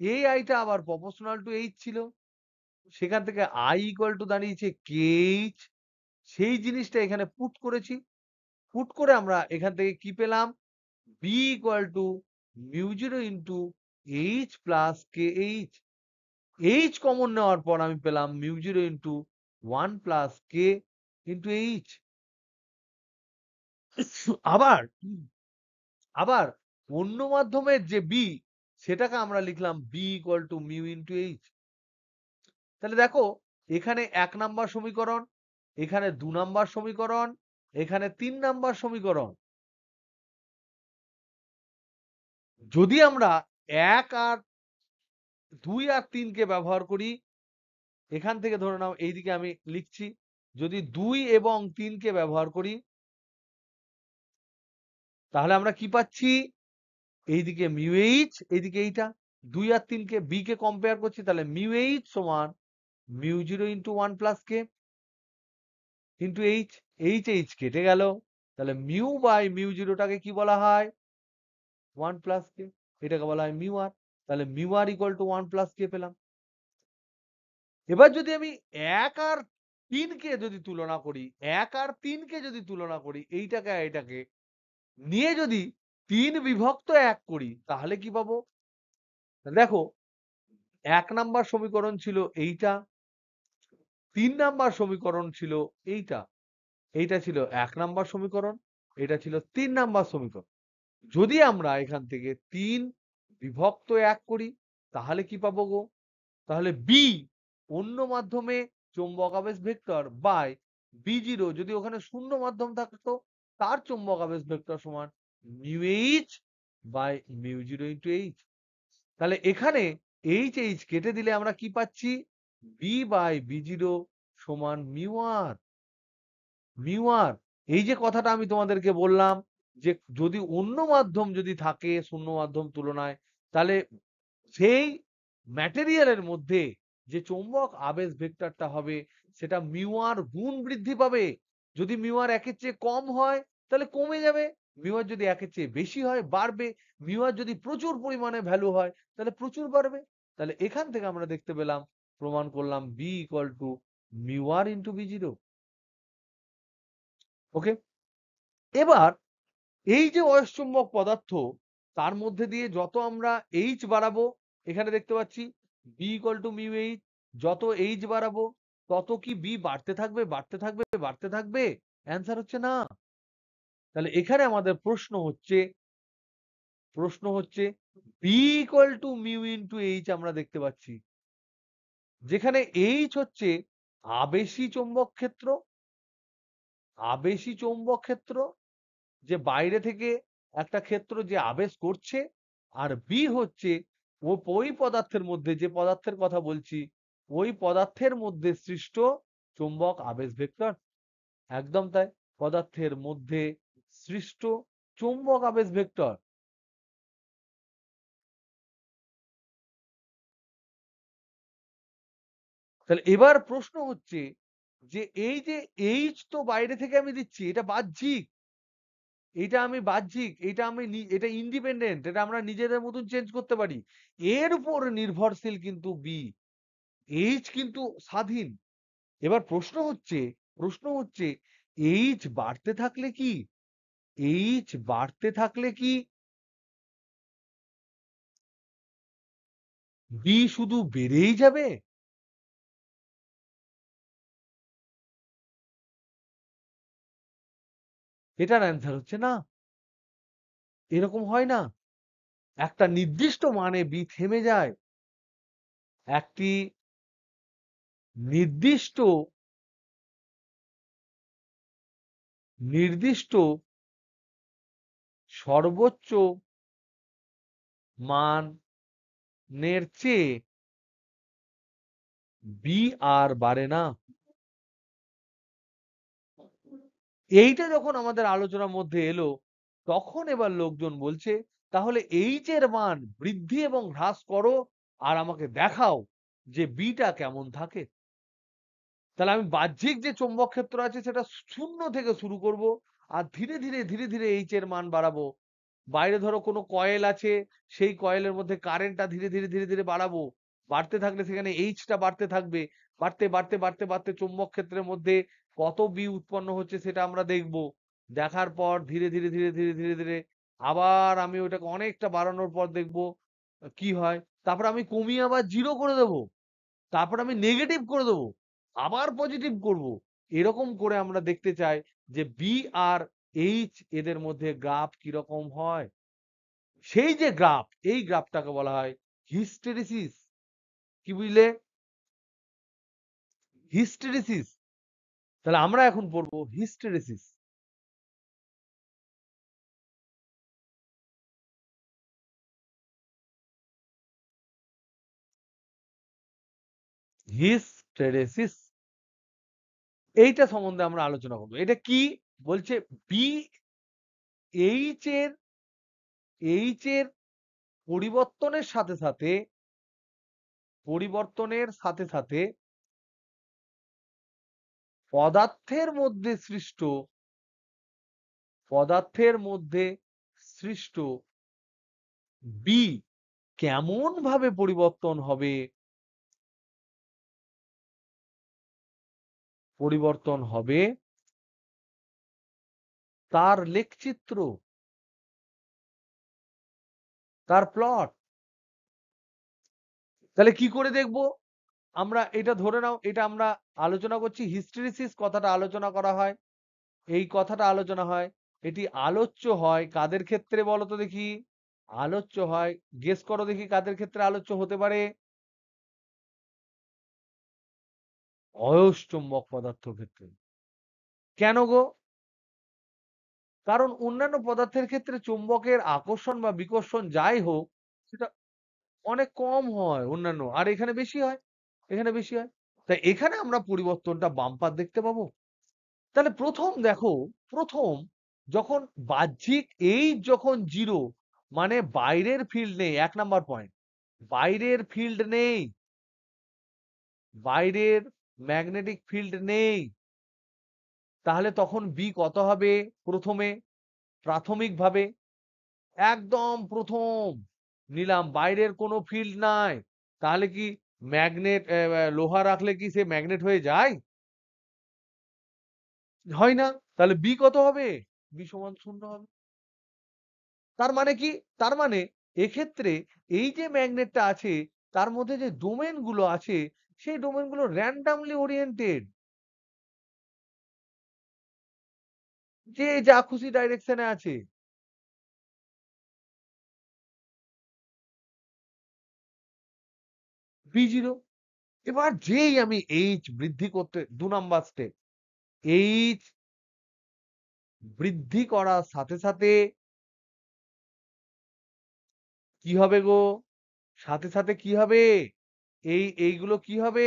এই আইটা আবার প্রপোর্শনাল টু এইচ ছিল, সেখান থেকে আই ইকুয়াল টু দাঁড়িয়েছে কেএইচ। সেই জিনিসটা এখানে পুট করেছি, পুট করে আমরা এখান থেকে কি পেলাম? বি ইকুয়াল টু মিউ0 into H plus k H. H common নেওয়ার পর আমি পেলাম মিউ0 ইন্টু 1+k ইন্টু এইচ। আবার আবার অন্য মাধ্যমের যে বি, সেটাকে আমরা লিখলাম B equal to mu into H. তাহলে দেখো, এখানে 1 নাম্বার সমীকরণ, এখানে 2 নাম্বার সমীকরণ, এখানে 3 নাম্বার সমীকরণ। যদি আমরা 1 আর 2 আর 3 কে ব্যবহার করি, এখান থেকে ধরে নাও এইদিকে আমি লিখছি, যদি 2 এবং 3 কে ব্যবহার করি, তাহলে আমরা কি পাচ্ছি? এইদিকে মিউ এইচ, এইদিকে এইটা 2 আর 3 কে বি কে কম্পেয়ার করছি, তাহলে মিউ এইচ সমান মিউ0 into 1+k into H. H কেটে গেল, তাহলে মিউ বাই মিউ0টাকে কি বলা হয়? 1+k, এটাকে বলা হয় মিউ আর। তাহলে mu r equal to 1+k পেলাম। এবার যদি আমি 1 আর 3 কে যদি তুলনা করি, 1 আর 3 কে যদি তুলনা করি, এইটাকে আর এটাকে নিয়ে যদি 3 বিভক্ত 1 করি, তাহলে কি পাবো? দেখো, 1 নাম্বার সমীকরণ ছিল এইটা, 3 নাম্বার সমীকরণ ছিল এইটা, এইটা ছিল 1 নাম্বার সমীকরণ, এটা ছিল 3 নাম্বার সমীকরণ। যদি আমরা এখান থেকে 3 বিভক্ত 1 করি, তাহলে কি পাবো গো? তাহলে বি, অন্য মাধ্যমে চৌম্বক আবেশ ভেক্টর বাই B0, যদি ওখানে শূন্য মাধ্যম থাকতো, তার চৌম্বক আবেশ ভেক্টর সমান মিউ এইচ বাই মিউ0 ইন্টু এইচ। তাহলে এখানে এইচ কেটে দিলে আমরা কি পাচ্ছি? বি বাই B0 সমান মিউ আর। মিউ আর, এই যে কথাটা আমি তোমাদেরকে বললাম, যে যদি অন্য মাধ্যম যদি থাকে শূন্য মাধ্যম তুলনায়, তাহলে সেই ম্যাটেরিয়ালের মধ্যে যে চৌম্বক আবেশ ভেক্টরটা হবে, সেটা মিউ আর গুণ বৃদ্ধি পাবে। যদি মিউ আর 1 এর চেয়ে কম হয়, তাহলে কমে যাবে। মিউ আর যদি 1 এর চেয়ে বেশি হয়, বাড়বে। মিউ আর যদি প্রচুর পরিমাণে ভ্যালু হয়, তাহলে প্রচুর বাড়বে। তাহলে এখান থেকে আমরা দেখতে পেলাম, প্রমাণ করলাম B equal to mu R into B0। Okay, এবার এই যে অয়স্চুম্বক পদার্থ, তার মধ্যে দিয়ে যত আমরা এইচ বাড়াবো, এখানে দেখতে পাচ্ছি B equal to mu H, যত এইচ বাড়াবো তত কি বি বাড়তে থাকবে, বাড়তে থাকবে, বাড়তে থাকবে? অ্যান্সার হচ্ছে না। তাহলে এখানে আমাদের প্রশ্ন হচ্ছে B equal to mu into H আমরা দেখতে পাচ্ছি, যেখানে এইচ হচ্ছে আবেশী চৌম্বক ক্ষেত্র, আবেশী চৌম্বক ক্ষেত্র, যে বাইরে থেকে একটা ক্ষেত্র যে আবেশ করছে, আর বি হচ্ছে ওই পদার্থের মধ্যে, যে পদার্থের কথা বলছি, ওই পদার্থের মধ্যে সৃষ্ট চুম্বক আবেশ ভেক্টর। একদম তাই, পদার্থের মধ্যে সৃষ্ট চুম্বক আবেশ ভেক্টর। তাহলে এবার প্রশ্ন হচ্ছে যে এই যে এইচ তো বাইরে থেকে আমি দিচ্ছি, এটা বাহ্যিক, এটা ইন্ডিপেন্ডেন্ট, এটা আমরা নিজেদের মতন চেঞ্জ করতে পারি। এর উপর নির্ভরশীল কিন্তু বি, এইচ কিন্তু স্বাধীন। এবার প্রশ্ন হচ্ছে এইচ বাড়তে থাকলে কি, এইচ বাড়তে থাকলে কি বি শুধু বেড়েই যাবে? এটার অ্যান্সার হচ্ছে না, এরকম হয় না। একটা নির্দিষ্ট মানে বি থেমে যায়, একটি নির্দিষ্ট নির্দিষ্ট সর্বোচ্চ মানের চেয়ে বি আর বাড়ে না। এইটা যখন আমাদের আলোচনার মধ্যে এলো, তখন এবার লোকজন বলছে তাহলে এইচ এর মান বৃদ্ধি এবং হ্রাস করো আর আমাকে দেখাও যে বিটা কেমন থাকে। তাহলে আমি বাহ্যিক যে চৌম্বক ক্ষেত্র আছে সেটা শূন্য থেকে শুরু করব, আর ধীরে ধীরে এইচ এর মান বাড়াবো। বাইরে ধরো কোনো কয়েল আছে, সেই কয়েলের মধ্যে কারেন্টটা ধীরে ধীরে বাড়াবো, বাড়তে থাকলে সেখানে এইচটা বাড়তে থাকবে, বাড়তে চৌম্বক ক্ষেত্রের মধ্যে কত বি উৎপন্ন হচ্ছে সেটা আমরা দেখব। দেখার পর ধীরে ধীরে আবার আমি ওটাকে অনেকটা বাড়ানোর পর দেখব কি হয়। তারপর আমি কমিয়ে আবার জিরো করে দেবো, তারপর আমি নেগেটিভ করে দেবো, আবার পজিটিভ করব। এরকম করে আমরা দেখতে চাই যে বি আর এইচ এদের মধ্যে গ্রাফ কিরকম হয়। সেই যে গ্রাফ, এই গ্রাফটাকে বলা হয় হিস্টেরিসিস। কি বুঝলে? হিস্টেরিসিস। তাহলে আমরা এখন পড়বো হিস্টেরিসিস। হিস্টেরিসিস এইটা সম্বন্ধে আমরা আলোচনা করবো। এটা কি বলছে? বি এইচ এর এইচ এর পরিবর্তনের সাথে সাথে পদার্থের মধ্যে সৃষ্ট পদার্থের মধ্যে সৃষ্ট বি কেমন ভাবে পরিবর্তন হবে তার লেখচিত্র, তার প্লট। তাহলে কি করে দেখবো আমরা? এটা ধরে নাও, এটা আমরা আলোচনা করছি, হিস্টেরিসিস কথাটা আলোচনা করা হয়, এই কথাটা আলোচনা হয়, এটি আলোচ্য হয় কাদের ক্ষেত্রে বলো তো দেখি? আলোচ্য হয়, গেস করো দেখি কাদের ক্ষেত্রে আলোচ্য হতে পারে? অয়স্চুম্বক পদার্থ ক্ষেত্রে। কেন গো? কারণ অন্যান্য পদার্থের ক্ষেত্রে চুম্বকের আকর্ষণ বা বিকর্ষণ যাই হোক, সেটা অনেক কম হয় অন্যান্য, আর এখানে বেশি হয়, এখানে বেশি হয়। তাই এখানে আমরা পরিবর্তনটা বাম্পার দেখতে পাবো। তাহলে প্রথম যখন বাহ্যিক যখন জিরো, মানে বাইরের ফিল্ড নেই, 1 নাম্বার পয়েন্ট, বাইরের ফিল্ড নেই, বাইরের ম্যাগনেটিক ফিল্ড নেই, তাহলে তখন বি কত হবে? প্রাথমিকভাবে একদম প্রথম নিলাম বাইরের কোনো ফিল্ড নাই, তাহলে কি ম্যাগনেট, লোহা রাখলে কি সে ম্যাগনেট হয়ে যায়? হয় না। তাহলে বি কত হবে? বি সমান 0 হবে। তার মানে কি? তার মানে এক্ষেত্রে এই যে ম্যাগনেটটা আছে, তার মধ্যে যে ডোমেন গুলো আছে, সেই ডোমেন গুলো র্যান্ডামলি ওরিয়েন্টেড, যে যা খুশি ডাইরেকশনে আছে। B zero. এবার যেই আমি এইচ বৃদ্ধি করতে, 2 নাম্বার স্টেপ, এইচ বৃদ্ধি করার সাথে সাথে কি হবে গো? সাথে সাথে কি হবে? এইগুলো কি হবে?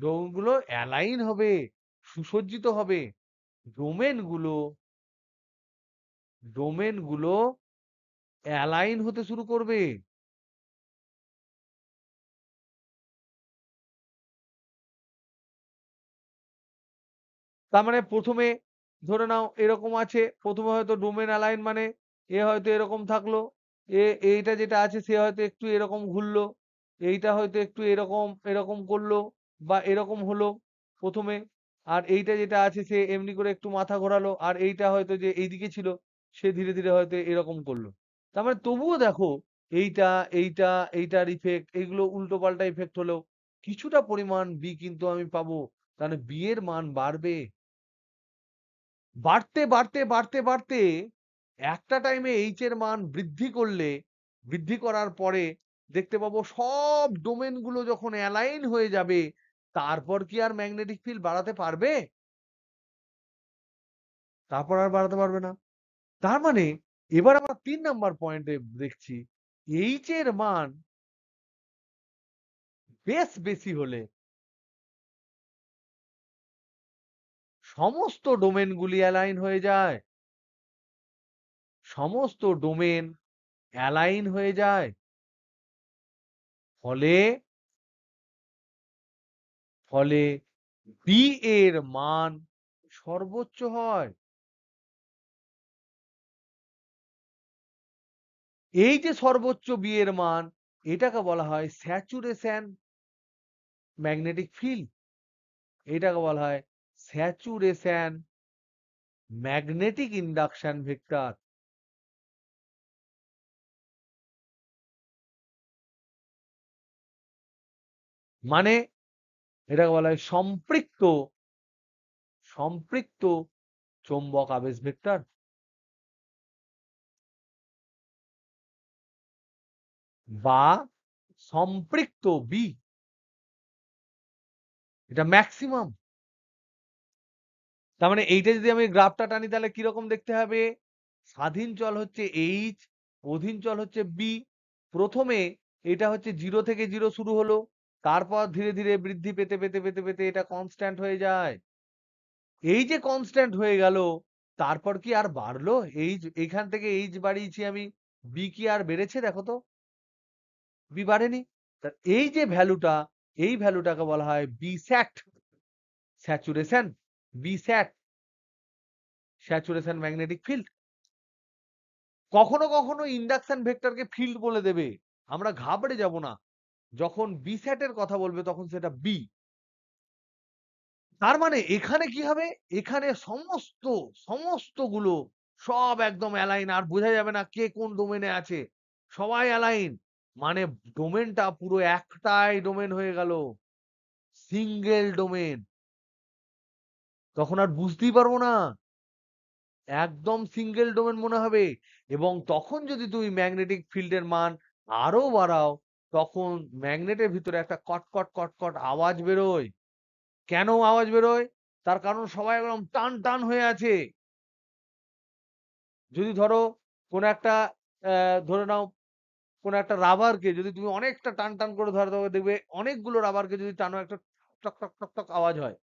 ডোমগুলো অ্যালাইন হবে, সুসজ্জিত হবে। ডোমেনগুলো ডোমেনগুলো অ্যালাইন হতে শুরু করবে। তার মানে প্রথমে ধরে নাও এরকম আছে, প্রথমে হয়তো ডোমেন অ্যালাইন মানে এ হয়তো এরকম থাকলো, এইটা যেটা আছে সে হয়তো একটু এরকম ঘুরলো, এইটা হয়তো একটু এরকম এরকম করলো বা এরকম হলো প্রথমে, আর এইটা যেটা আছে সে এমনি করে একটু মাথা ঘোরালো, আর এইটা হয়তো যে এইদিকে ছিল সে ধীরে ধীরে হয়তো এরকম করলো। তার মানে তবুও দেখো এইটা এইটা এইটার ইফেক্ট, এইগুলো উল্টো পাল্টা ইফেক্ট হলেও কিছুটা পরিমাণ বি কিন্তু আমি পাবো। তাহলে বি এর মান বাড়বে, বাড়তে বাড়তে বাড়তে বাড়তে একটা টাইমে এইচ এর মান বৃদ্ধি করলে, বৃদ্ধি করার পরে দেখতে পাবো সব ডোমেন গুলো যখন অ্যালাইন হয়ে যাবে, তারপর কি আর ম্যাগনেটিক ফিল্ড বাড়াতে পারবে? তারপর আর বাড়াতে পারবে না। তার মানে এবার আমরা 3 নাম্বার পয়েন্টে দেখছি, এইচ এর মান বেশি হলে সমস্ত ডোমেন গুলি অ্যালাইন হয়ে যায়, সমস্ত ডোমেন অ্যালাইন হয়ে যায়। ফলে ফলে বি এর মান সর্বোচ্চ হয়। এই যে সর্বোচ্চ বি এর মান, এটাকে বলা হয় স্যাচুরেশন ম্যাগনেটিক ফিল্ড, এটাকে বলা হয় স্যাচুরেশন ম্যাগনেটিক ইন্ডাকশন ভেক্টর। মানে এটাকে বলা হয় সম্পৃক্ত চৌম্বক আবেশ ভেক্টর বা সম্পৃক্ত বি, এটা ম্যাক্সিমাম। তার মানে এইটা যদি আমি গ্রাফটা টানি তাহলে কিরকম দেখতে হবে? স্বাধীন চল হচ্ছে এইচ, অধীন চল হচ্ছে বি। প্রথমে এটা হচ্ছে 0 থেকে 0 শুরু হলো, তারপর ধীরে ধীরে বৃদ্ধি পেতে পেতে পেতে পেতে এটা কনস্ট্যান্ট হয়ে যায়। এই যে কনস্ট্যান্ট হয়ে গেল, তারপর কি আর বাড়লো? এইচ এখান থেকে এইচ বাড়িয়েছি আমি, বি কি আর বেড়েছে? দেখো তো, বি বাড়েনি। তা এই যে ভ্যালুটা, এই ভ্যালুটাকে বলা হয় বি স্যাট, স্যাচুরেশন, বি স্যাট, স্যাচুরেশন ম্যাগনেটিক ফিল্ড। কখনো কখনো ইন্ডাকশন ভেক্টরকে ফিল্ড বলে দেবে, আমরা ঘাবড়ে যাব না। যখন বি স্যাটের কথা বলবে তখন সেটা বি। তার মানে এখানে কি হবে? এখানে সমস্ত গুলো সব একদম অ্যালাইন, আর বোঝা যাবে না কে কোন ডোমেনে আছে, সবাই অ্যালাইন। মানে ডোমেনটা পুরো একটাই ডোমেন হয়ে গেল, সিঙ্গেল ডোমেন। তখন আর বুঝতেই পারবো না, একদম সিঙ্গেল ডোমেন মনে হবে। এবং তখন যদি তুমি ম্যাগনেটিক ফিল্ডের মান আরো বাড়াও, তখন ম্যাগনেটের ভিতরে একটা কটকট কটকট আওয়াজ বেরোয়। কেন আওয়াজ বেরোয়? তার কারণ সবাই একদম টান টান হয়ে আছে। যদি ধরো কোন একটা ধরে নাও কোন একটা রাবারকে যদি তুমি অনেকটা টান টান করে ধরো, তবে দেখবে অনেকগুলো রাবারকে যদি টানো, একটা টক টক টক টক আওয়াজ হয়,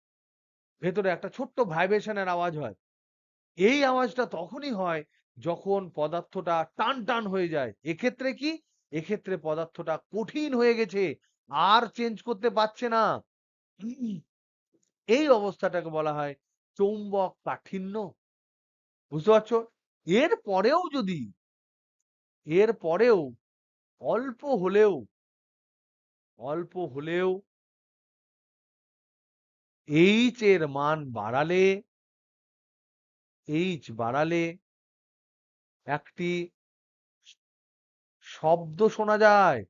ভেতরে একটা ছোট্ট ভাইব্রেশনের আওয়াজ হয়। এই আওয়াজটা তখনই হয় যখন পদার্থটা টান টান হয়ে যায়। এক্ষেত্রে কি? এক্ষেত্রে পদার্থটা কঠিন হয়ে গেছে, আর চেঞ্জ করতে পারছে না। এই অবস্থাটাকে বলা হয় চৌম্বক কাঠিন্য। বুঝতে পারছো? এর পরেও যদি, এর পরেও অল্প হলেও, অল্প হলেও এইচ এর মান বাড়ালে, এইচ বাড়ালে একটি শব্দ শোনা যায়,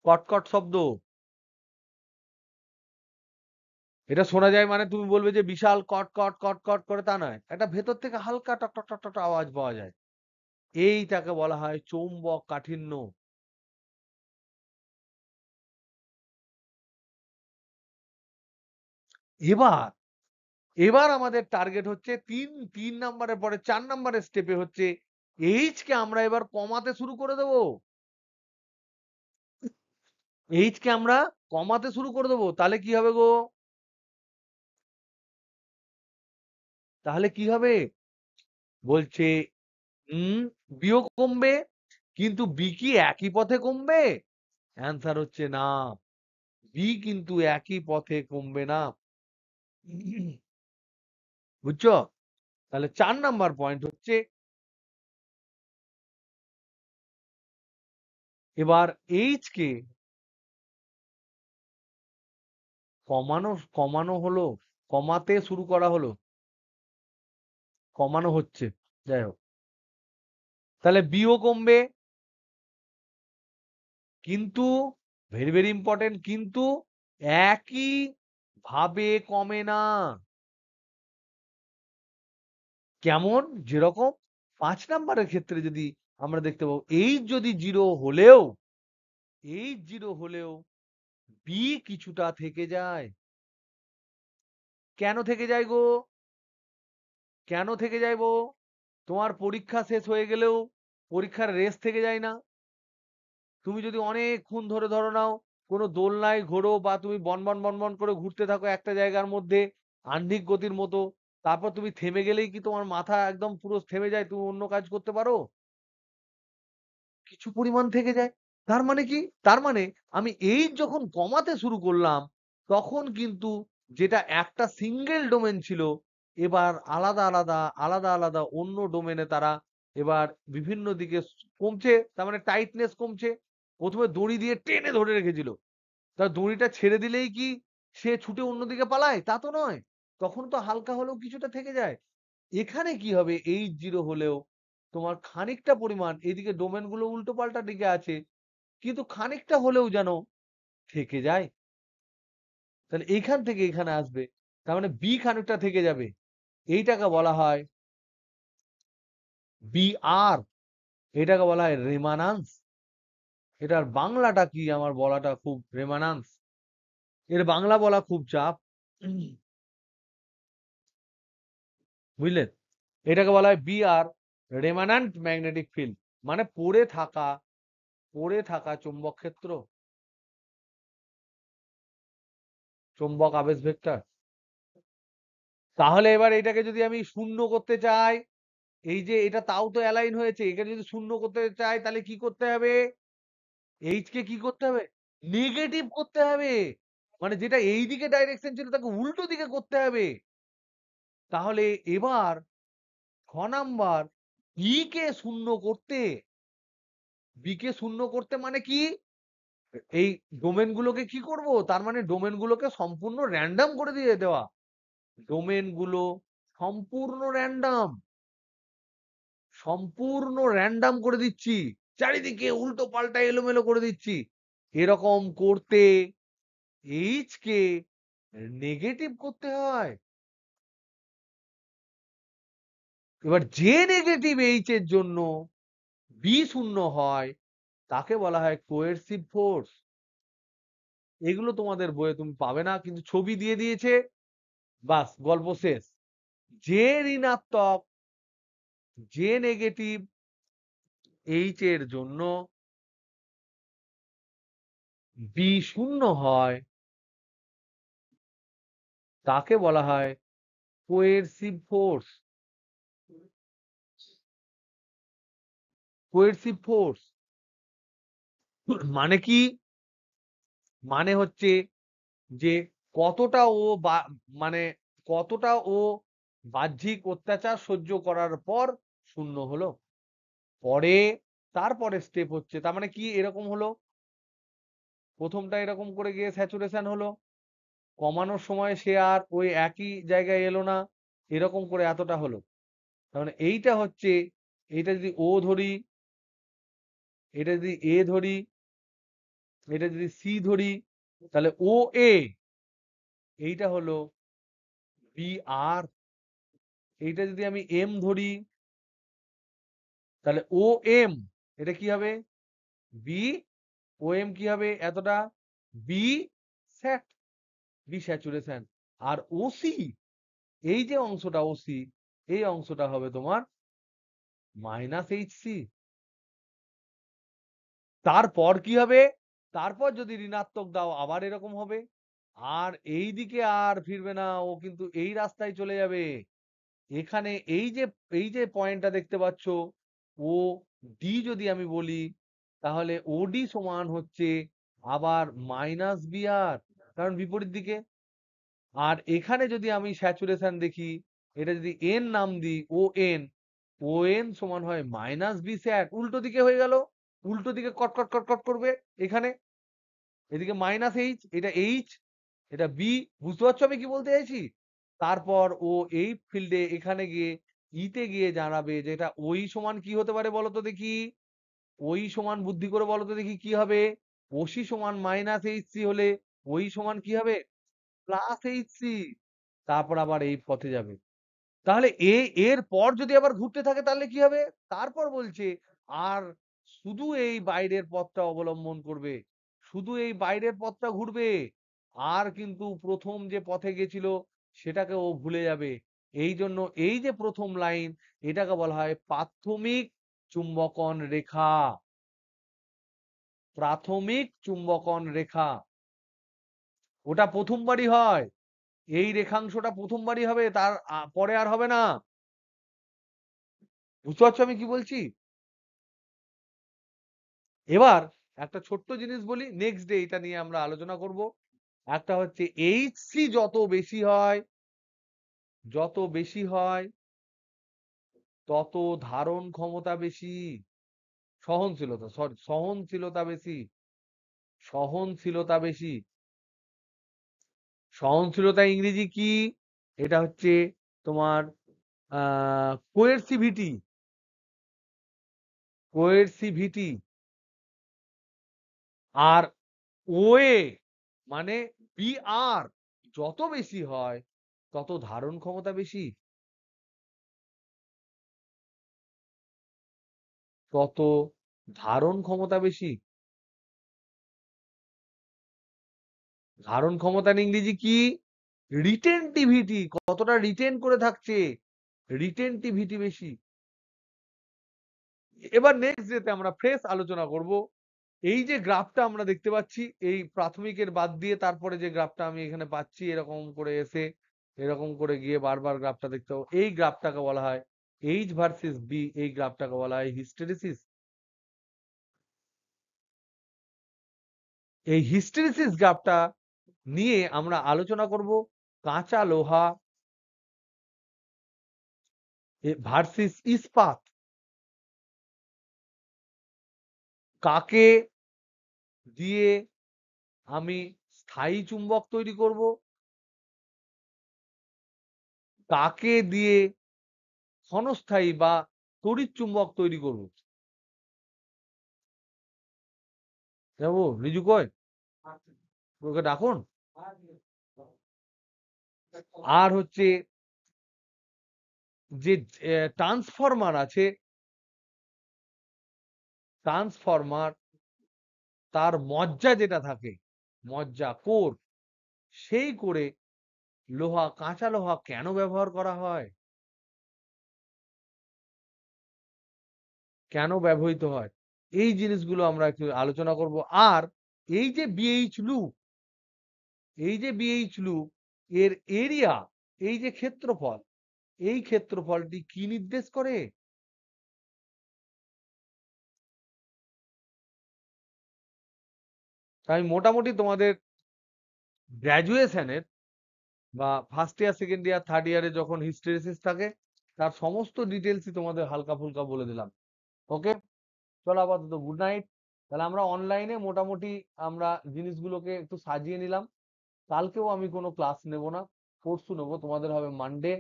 কটকট শব্দ। এটা শোনা যায় মানে তুমি বলবে যে বিশাল কট কট কট কট করে, তা নয়, একটা ভেতর থেকে হালকা টক টক টক টক আওয়াজ পাওয়া যায়। এইটাকে বলা হয় চৌম্বক কাঠিন্য। এবার এবার আমাদের টার্গেট হচ্ছে তিন নাম্বারের পরে 4 নাম্বারের স্টেপে হচ্ছে এইচ কে আমরা এবার কমাতে শুরু করে দেব, এইচ কে আমরা কমাতে শুরু করে দেবো, তাহলে কি হবে গো? তাহলে কি হবে? বলছে বিও কমবে, কিন্তু বি কি একই পথে কমবে? অ্যান্সার হচ্ছে না, বি কিন্তু একই পথে কমবে না। বুঝছো? তাহলে 4 নাম্বার পয়েন্ট হচ্ছে, এবার এইচ কে কমানো হলো, কমাতে শুরু করা হলো, কমানো হচ্ছে, যাই হোক, তাহলে বিও কমবে, কিন্তু ভেরি ভেরি ইম্পর্টেন্ট, কিন্তু একই ভাবে কমে না। কেমন? যেরকম 5 নাম্বারের ক্ষেত্রে যদি আমরা দেখতে পাবো, এইচ যদি জিরো হলেও, এইচ জিরো হলেও বি কিছুটা থেকে যায়। কেন থেকে যায় গো? কেন থেকে যায় গো? তোমার পরীক্ষা শেষ হয়ে গেলেও পরীক্ষার রেস থেকে যায় না? তুমি যদি অনেকক্ষণ ধরে ধরো নাও কোনো দোলনায় ঘোরো, বা তুমি বনবন বনবন করে ঘুরতে থাকো একটা জায়গার মধ্যে আহ্নিক গতির মতো, তারপর তুমি থেমে গেলেই কি তোমার মাথা একদম পুরো থেমে যায়, তুমি অন্য কাজ করতে পারো? কিছু পরিমাণ থেকে যায়। তার মানে কি? তার মানে আমি এই যখন কমাতে শুরু করলাম, তখন কিন্তু যেটা একটা সিঙ্গেল ডোমেন ছিল, এবার আলাদা আলাদা আলাদা আলাদা অন্য ডোমেনে তারা এবার বিভিন্ন দিকে কমছে, তার মানে টাইটনেস কমছে। প্রথমে দড়ি দিয়ে টেনে ধরে রেখেছিল, তার দড়িটা ছেড়ে দিলেই কি সে ছুটে অন্যদিকে পালায়? তা তো নয়, তখন তো হালকা হলেও কিছুটা থেকে যায়। এখানে কি হবে, এইচ জিরো হলেও তোমার খানিকটা পরিমাণ, এদিকে ডোমেন গুলো উল্টো পাল্টা দিকে আছে, কিন্তু খানিকটা হলেও যেন থেকে যায়। তাহলে এইখান থেকে এখানে আসবে, তার মানে বি খানিকটা থেকে যাবে, এইটাকে বলা হয় বি আর, এটাকে বলা হয় রেমানান্স। এটার বাংলাটা কি আমার বলাটা খুব, রেমানান্স, এর বাংলা বলা খুব চাপ। বুঝলেন? এটাকে বলা হয় বি আর, রেমান্যান্ট ম্যাগনেটিক ফিল্ড, মানে পড়ে থাকা চৌম্বক ক্ষেত্র, চৌম্বক আবেশ ভেক্টর। তাহলে এবার এটাকে যদি আমি শূন্য করতে চাই, এই যে এটা তাও তো অ্যালাইন হয়েছে, এখানে যদি শূন্য করতে চাই তাহলে কি করতে হবে? এইচ কে কি করতে হবে? নেগেটিভ করতে হবে, মানে যেটা এই দিকে ডাইরেকশন ছিল তাকে উল্টো দিকে করতে হবে। তাহলে এবার 6 নাম্বার, বি কে শূন্য করতে, বি কে শূন্য করতে মানে কি? এই ডোমেন গুলোকে কি করব? তার মানে ডোমেন গুলোকে সম্পূর্ণ র্যান্ডম করে দিয়ে দেওয়া, ডোমেন গুলো সম্পূর্ণ র্যান্ডম, সম্পূর্ণ র্যান্ডম করে দিচ্ছি, চারিদিকে উল্টো পাল্টা এলোমেলো করে দিচ্ছি। এরকম করতে এইচ কে নেগেটিভ করতে হয়। এবার যে নেগেটিভ এইচ এর জন্য বি শূন্য হয়, তাকে বলা হয় কোয়েরসিভ ফোর্স। এগুলো তোমাদের বইয়ে তুমি পাবে না, কিন্তু ছবি দিয়ে দিয়েছে, বাস গল্প শেষ। যে ঋণাত্মক, যে নেগেটিভ এইচ এর জন্য বি শূন্য হয়, তাকে বলা হয় কোয়েরসিভ ফোর্স। কোয়েরসিভ ফোর্স মানে কি? মানে হচ্ছে যে কতটা ও মানে কতটা ও বাহ্যিক অত্যাচার সহ্য করার পর শূন্য হলো। পরে তারপরে স্টেপ হচ্ছে, তার মানে কি, এরকম হলো, প্রথমটা এরকম করে গিয়ে স্যাচুরেশন হলো, কমানোর সময় সে আর ওই একই জায়গায় এলো না, এরকম করে এতটা হলো। তার মানে এইটা হচ্ছে, এটা যদি ও ধরি, এটা যদি এ ধরি, এটা যদি সি ধরি, তাহলে ও এ, এইটা হলো বি আর। এইটা যদি আমি এম ধরি, তাহলে ও এম, এটা কি হবে? বি, ও এম কি হবে এতটা? বি স্যাট, বি স্যাচুরেশন। আর ওসি, এই যে অংশটা ওসি, এই অংশটা হবে তোমার -Hc। তারপর কি হবে? তারপর যদি ঋণাত্মক দাও আবার এরকম হবে। আর এই দিকে আর ফিরবে না, ও কিন্তু এই রাস্তায় চলে যাবে। এখানে এই যে পয়েন্টটা দেখতে পাচ্ছ, ও ডি যদি আমি বলি, তাহলে ওডি সমান হচ্ছে আবার -Br, কারণ বিপরীত দিকে। আর এখানে যদি আমি স্যাচুরেশন দেখি, এটা যদি এন নাম দিই, ও এন সমান হয় -B স্যাট, উল্টো দিকে হয়ে গেল। উল্টো দিকে কট কট কট কট করবে এখানে। এদিকে -H, এটা H, এটা বি। বুঝতে পারছো আমি কি বলতে চাইছি? তারপর ও এই ফিল্ডে এখানে গিয়ে ইতে গিয়ে জানাবে যে এটা ওই সমান কি হতে পারে বলো তো দেখি। ওই সমান বুদ্ধি করে বলো তো দেখি কি হবে। ওসি সমান -Hc হলে ওই সমান কি হবে? +Hc। তারপর আবার এই পথে যাবে। তাহলে এর পর যদি আবার ঘুরতে থাকে তাহলে কি হবে? তারপর বলছে আর শুধু এই বাইরের পথটা অবলম্বন করবে। শুধু এই বাইরের পথটা ঘুরবে। আর কিন্তু প্রথম যে পথে গেছিল সেটাকে ও ভুলে যাবে। এইজন্য এই যে প্রথম লাইন, এটাকে বলা হয় প্রাথমিক চুম্বকন রেখা। প্রাথমিক চুম্বকন রেখা। ওটা প্রথমবারই হয়। এই রেখাংশটা প্রথমবারই হবে, তার পরে আর হবে না। বুঝতে পারছো আমি কি বলছি? এবার একটা ছোট্ট জিনিস বলি, নেক্সট ডে এটা নিয়ে আমরা আলোচনা করব। একটা হচ্ছে Hc যত বেশি হয় তত ধারণ ক্ষমতা বেশি। সহনশীলতা, সরি, সহনশীলতা বেশি। সহনশীলতা বেশি। সহনশীলতা ইংরেজি কি? এটা হচ্ছে তোমার কোয়েরসিভিটি। কোয়েরসিভিটি। আর ওএ মানে বিআর যত বেশি হয় তত ধারণ ক্ষমতা বেশি। তত ধারণ ক্ষমতা বেশি। ধারণ ক্ষমতার ইংরেজি কি? রিটেনটিভিটি, কতটা রিটেন করে থাকছে। রিটেনটিভিটি বেশি। এবার নেক্সট ডেতে আমরা ফ্রেশ আলোচনা করব। এই যে গ্রাফটা আমরা দেখতে পাচ্ছি, এই প্রাথমিকের বাদ দিয়ে তারপরে যে গ্রাফটা আমি এখানে পাচ্ছি, এরকম করে এসে এরকম করে গিয়ে বারবার গ্রাফটা দেখতে হবে। এই গ্রাফটাকে বলা হয় এইচ ভার্সেস বি। এই গ্রাফটাকে বলা হয় হিস্টেরিসিস। এই হিস্টেরিসিস গ্রাফটা নিয়ে আমরা আলোচনা করব কাঁচা লোহা ভার্সেস ইস্পাত। কাকে দিয়ে আমি স্থায়ী চুম্বক তৈরি করব, কাকে দিয়ে ক্ষণস্থায়ী বা তড়িৎ চুম্বক তৈরি করব। যাবো রিজু কই, ওকে ডাকুন। আর হচ্ছে যে ট্রান্সফরমার আছে, ট্রান্সফরমার তার মজ্জা যেটা থাকে, মজ্জা কোর, সেই করে লোহা, কাঁচা লোহা কেন ব্যবহার করা হয়, কেন ব্যবহৃত হয়, এই জিনিসগুলো আমরা একটু আলোচনা করব। আর এই যে বিএইচ লুপ, এই যে বিএইচ লুপ এর এরিয়া, এই যে ক্ষেত্রফল, এই ক্ষেত্রফলটি কি নির্দেশ করে? আমি মোটামুটি তোমাদের গ্র্যাজুয়েশনের বা first year, second year, third ইয়ারে যখন হিস্টেরিসিস থাকে তার সমস্ত ডিটেলসই তোমাদের হালকা ফুলকা বলে দিলাম। ওকে, চলো আপাতত গুড নাইট। তাহলে আমরা অনলাইনে মোটামুটি আমরা জিনিসগুলোকে একটু সাজিয়ে নিলাম। কালকেও আমি কোনো ক্লাস নেব না, পরশু নেবো। তোমাদের হবে মানডে,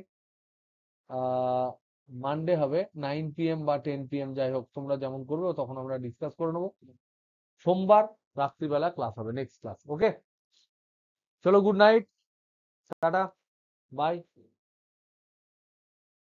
মানডে হবে 9 PM বা 10 PM, যাই হোক তোমরা যেমন করবে তখন আমরা ডিসকাস করে নেবো। সোমবার রাত্রিবেলা ক্লাস হবে, নেক্সট ক্লাস। ওকে, চলো গুড নাইট, টাটা, বাই।